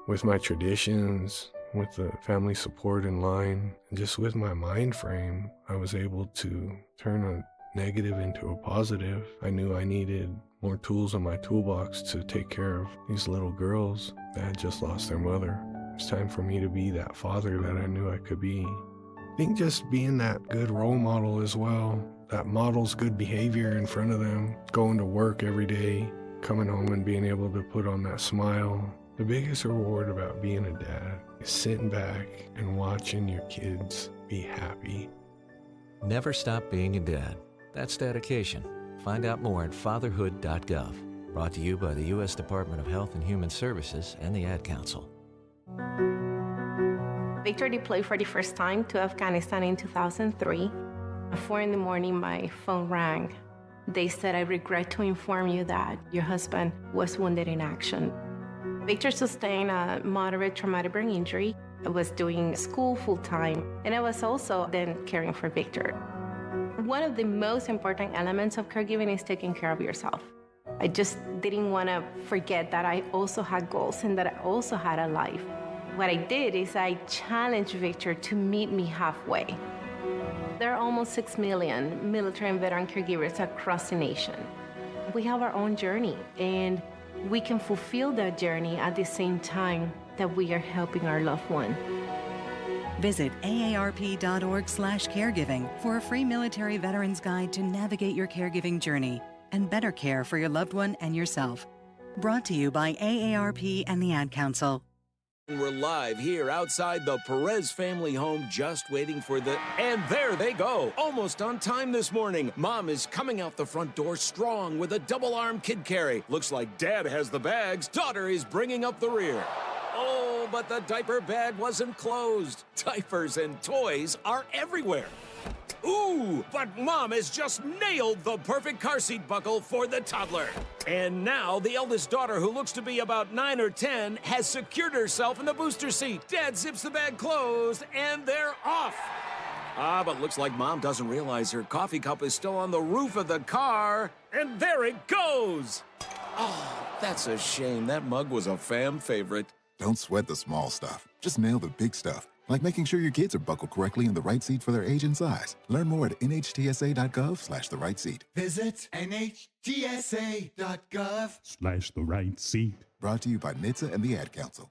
With my traditions, with the family support in line, and just with my mind frame, I was able to turn a negative into a positive. I knew I needed more tools in my toolbox to take care of these little girls that had just lost their mother. It's time for me to be that father that I knew I could be. I think just being that good role model as well, that models good behavior in front of them, going to work every day, coming home and being able to put on that smile. The biggest reward about being a dad is sitting back and watching your kids be happy. Never stop being a dad. That's dedication. Find out more at fatherhood.gov. Brought to you by the U.S. Department of Health and Human Services and the Ad Council. Victor deployed for the first time to Afghanistan in 2003. At 4 in the morning, my phone rang. They said, "I regret to inform you that your husband was wounded in action." Victor sustained a moderate traumatic brain injury. I was doing school full-time, and I was also then caring for Victor. One of the most important elements of caregiving is taking care of yourself. I just didn't want to forget that I also had goals and that I also had a life. What I did is I challenged Victor to meet me halfway. There are almost 6 million military and veteran caregivers across the nation. We have our own journey, and we can fulfill that journey at the same time that we are helping our loved one. Visit aarp.org/caregiving for a free military veterans guide to navigate your caregiving journey and better care for your loved one and yourself. Brought to you by AARP and the Ad Council. And we're live here outside the Perez family home, just waiting for the... And there they go, almost on time this morning. Mom is coming out the front door strong with a double-arm kid carry. Looks like Dad has the bags. Daughter is bringing up the rear. Oh, but the diaper bag wasn't closed. Diapers and toys are everywhere. Ooh, but Mom has just nailed the perfect car seat buckle for the toddler. And now the eldest daughter, who looks to be about 9 or 10, has secured herself in the booster seat. Dad zips the bag closed, and they're off. But looks like Mom doesn't realize her coffee cup is still on the roof of the car. And there it goes. Oh, that's a shame. That mug was a fam favorite. Don't sweat the small stuff. Just nail the big stuff. Like making sure your kids are buckled correctly in the right seat for their age and size. Learn more at nhtsa.gov/the right seat. Visit nhtsa.gov/the right seat. Brought to you by NHTSA and the Ad Council.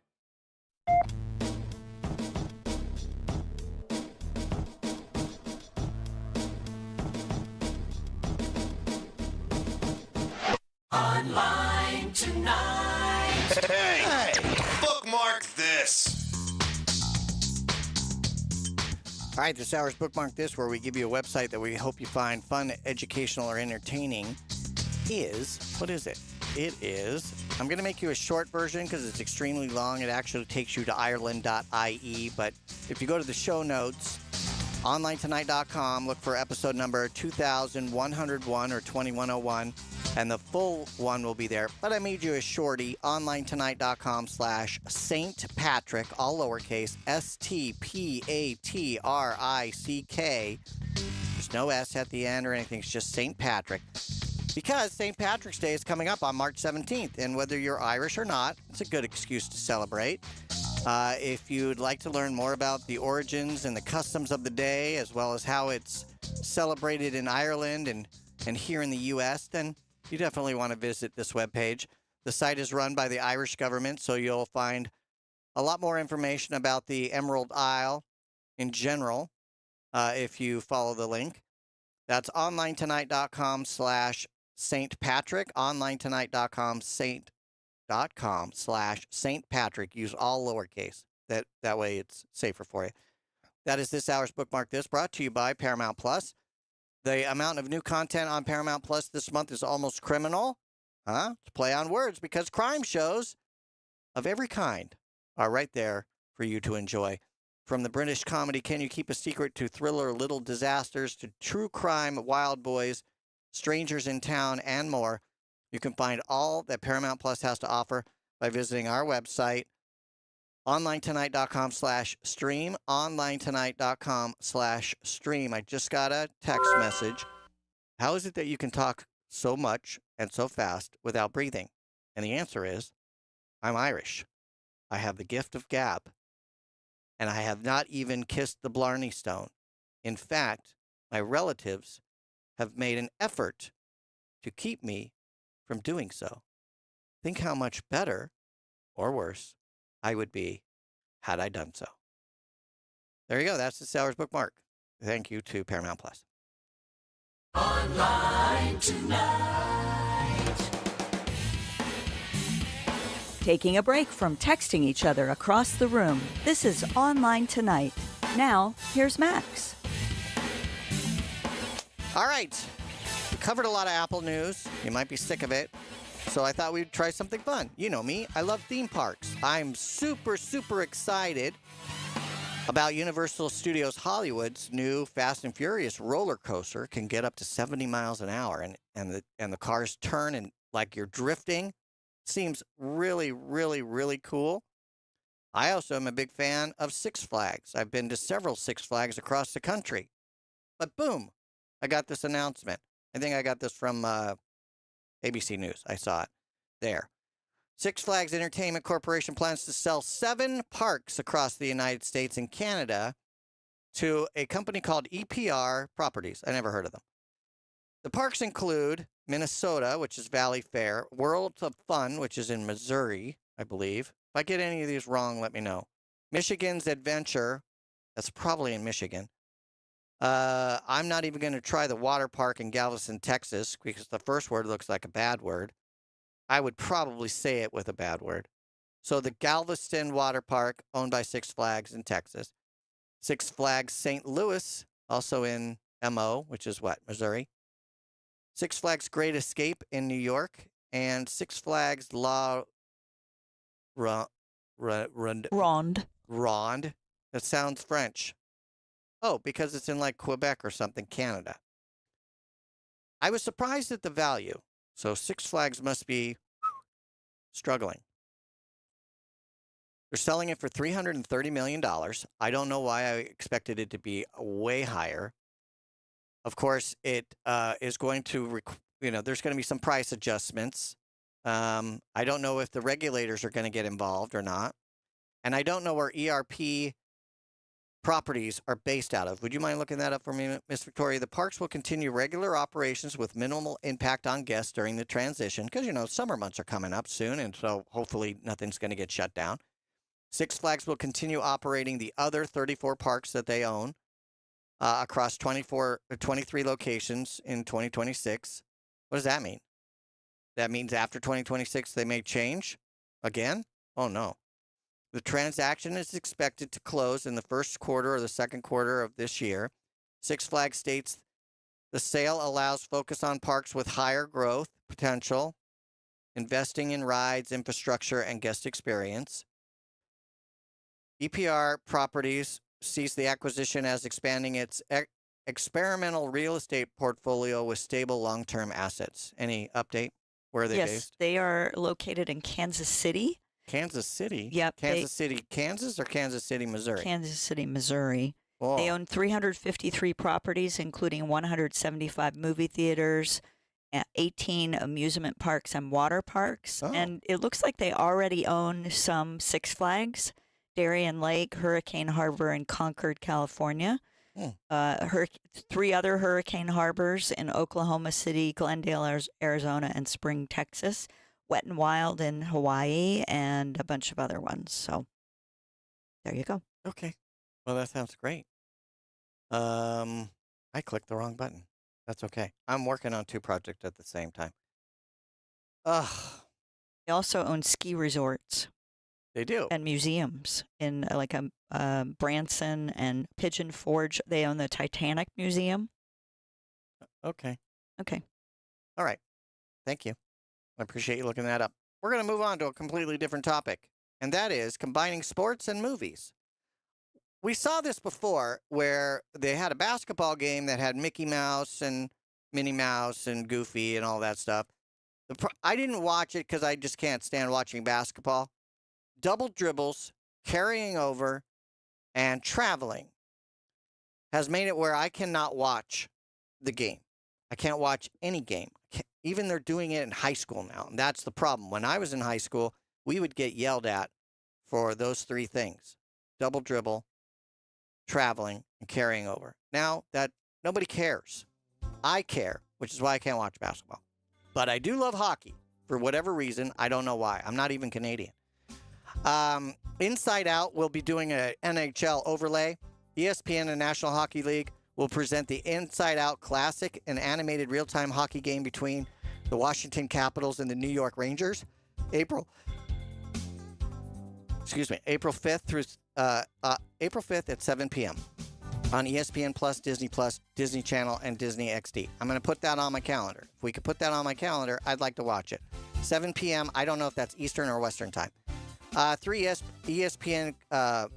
Online tonight. Hey, bookmark this. All right, this hour's Bookmark This, where we give you a website that we hope you find fun, educational, or entertaining, what is it? It is, I'm going to make you a short version because it's extremely long. It actually takes you to Ireland.ie, but if you go to the show notes, onlinetonight.com, look for episode number 2101 or 2101, and the full one will be there. But I made you a shorty, onlinetonight.com/Saint Patrick, all lowercase, STPATRICK. There's no S at the end or anything. It's just Saint Patrick. Because St. Patrick's Day is coming up on March 17th, and whether you're Irish or not, it's a good excuse to celebrate. If you'd like to learn more about the origins and the customs of the day, as well as how it's celebrated in Ireland and here in the U.S., then you definitely want to visit this webpage. The site is run by the Irish government, so you'll find a lot more information about the Emerald Isle in general if you follow the link. That's onlinetonight.com/Saint Patrick, onlinetonight.com/Saint Patrick. Use all lowercase. That way it's safer for you. That is this hour's Bookmark This, brought to you by Paramount Plus. The amount of new content on Paramount Plus this month is almost criminal. It's a play on words, because crime shows of every kind are right there for you to enjoy. From the British comedy Can You Keep a Secret to thriller Little Disasters to true crime Wild Boys, Strangers in Town, and more, you can find all that Paramount Plus has to offer by visiting our website, onlinetonight.com/stream, onlinetonight.com/stream. I just got a text message. How is it that you can talk so much and so fast without breathing? And the answer is, I'm Irish. I have the gift of gab. And I have not even kissed the Blarney Stone. In fact, my relatives have made an effort to keep me from doing so. Think how much better, or worse, I would be had I done so. There you go. That's this hour's bookmark. Thank you to Paramount Plus. Online tonight. Taking a break from texting each other across the room. This is Online Tonight. Now, here's Max. All right. We covered a lot of Apple news. You might be sick of it. So I thought we'd try something fun. You know me. I love theme parks. I'm super, super excited about Universal Studios Hollywood's new Fast and Furious roller coaster. Can get up to 70 miles an hour, and the cars turn and like you're drifting. Seems really, really, really cool. I also am a big fan of Six Flags. I've been to several Six Flags across the country. But boom, I got this announcement. I think I got this from ABC News. I saw it there. Six Flags Entertainment Corporation plans to sell 7 parks across the United States and Canada to a company called EPR Properties. I never heard of them. The parks include Minnesota, which is Valley Fair, Worlds of Fun, which is in Missouri, I believe. If I get any of these wrong, let me know. Michigan's Adventure, that's probably in Michigan. I'm not even going to try the water park in Galveston, Texas, because the first word looks like a bad word. I would probably say it with a bad word. So the Galveston Water Park, owned by Six Flags in Texas. Six Flags St. Louis, also in MO, which is what, Missouri. Six Flags Great Escape in New York. And Six Flags La Ronde. Ronde. That sounds French. Oh, because it's in like Quebec or something, Canada. I was surprised at the value. So Six Flags must be struggling. They're selling it for $330 million. I don't know why I expected it to be way higher. Of course, it is going to, there's going to be some price adjustments. I don't know if the regulators are going to get involved or not. And I don't know where ERP properties are based out of. Would you mind looking that up for me, Miss Victoria? The parks will continue regular operations with minimal impact on guests during the transition because, summer months are coming up soon, and so hopefully nothing's going to get shut down. Six Flags will continue operating the other 34 parks that they own across 23 locations in 2026. What does that mean? That means after 2026 they may change again? Oh, no. The transaction is expected to close in the first quarter or the second quarter of this year. Six Flags states the sale allows focus on parks with higher growth potential, investing in rides, infrastructure, and guest experience. EPR Properties sees the acquisition as expanding its experimental real estate portfolio with stable long-term assets. Any update? Where are they based? Yes, they are located in Kansas City. Kansas City? Yep. Kansas City, Kansas, or Kansas City, Missouri? Kansas City, Missouri. Whoa. They own 353 properties, including 175 movie theaters, 18 amusement parks and water parks. Oh. And it looks like they already own some Six Flags, Darien Lake, Hurricane Harbor in Concord, California. 3 other hurricane harbors in Oklahoma City, Glendale, Arizona, and Spring, Texas. Wet and Wild in Hawaii, and a bunch of other ones. So there you go. Okay. Well, that sounds great. I clicked the wrong button. That's okay. I'm working on 2 projects at the same time. Ugh. They also own ski resorts. They do. And museums in Branson and Pigeon Forge. They own the Titanic Museum. Okay. Okay. All right. Thank you. I appreciate you looking that up. We're going to move on to a completely different topic, and that is combining sports and movies. We saw this before where they had a basketball game that had Mickey Mouse and Minnie Mouse and Goofy and all that stuff. I didn't watch it because I just can't stand watching basketball. Double dribbles, carrying over, and traveling has made it where I cannot watch the game. I can't watch any game. Even they're doing it in high school now. And that's the problem. When I was in high school, we would get yelled at for those 3 things. Double dribble, traveling, and carrying over. Now that nobody cares. I care, which is why I can't watch basketball. But I do love hockey. For whatever reason, I don't know why. I'm not even Canadian. Inside Out will be doing an NHL overlay. ESPN and National Hockey League will present the Inside Out Classic, an animated real-time hockey game between the Washington Capitals and the New York Rangers, April 5th through April 5th at 7 p.m. on ESPN Plus, Disney Channel, and Disney XD. I'm going to put that on my calendar. If we could put that on my calendar, I'd like to watch it. 7 p.m. I don't know if that's Eastern or Western time. 3 ESPN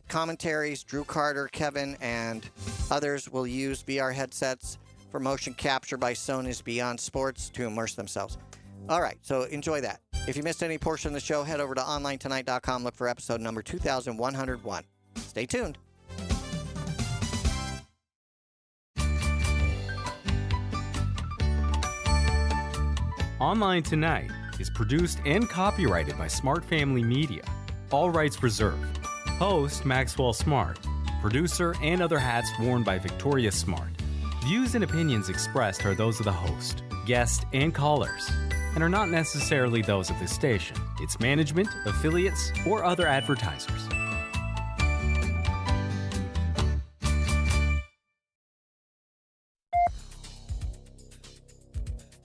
commentaries, Drew Carter, Kevin, and others will use VR headsets for motion capture by Sony's Beyond Sports to immerse themselves. All right, so enjoy that. If you missed any portion of the show, head over to OnlineTonight.com. Look for episode number 2101. Stay tuned. Online Tonight is produced and copyrighted by Smart Family Media. All rights reserved. Host Maxwell Smart. Producer and other hats worn by Victoria Smart. Views and opinions expressed are those of the host, guest, and callers, and are not necessarily those of this station, its management, affiliates, or other advertisers.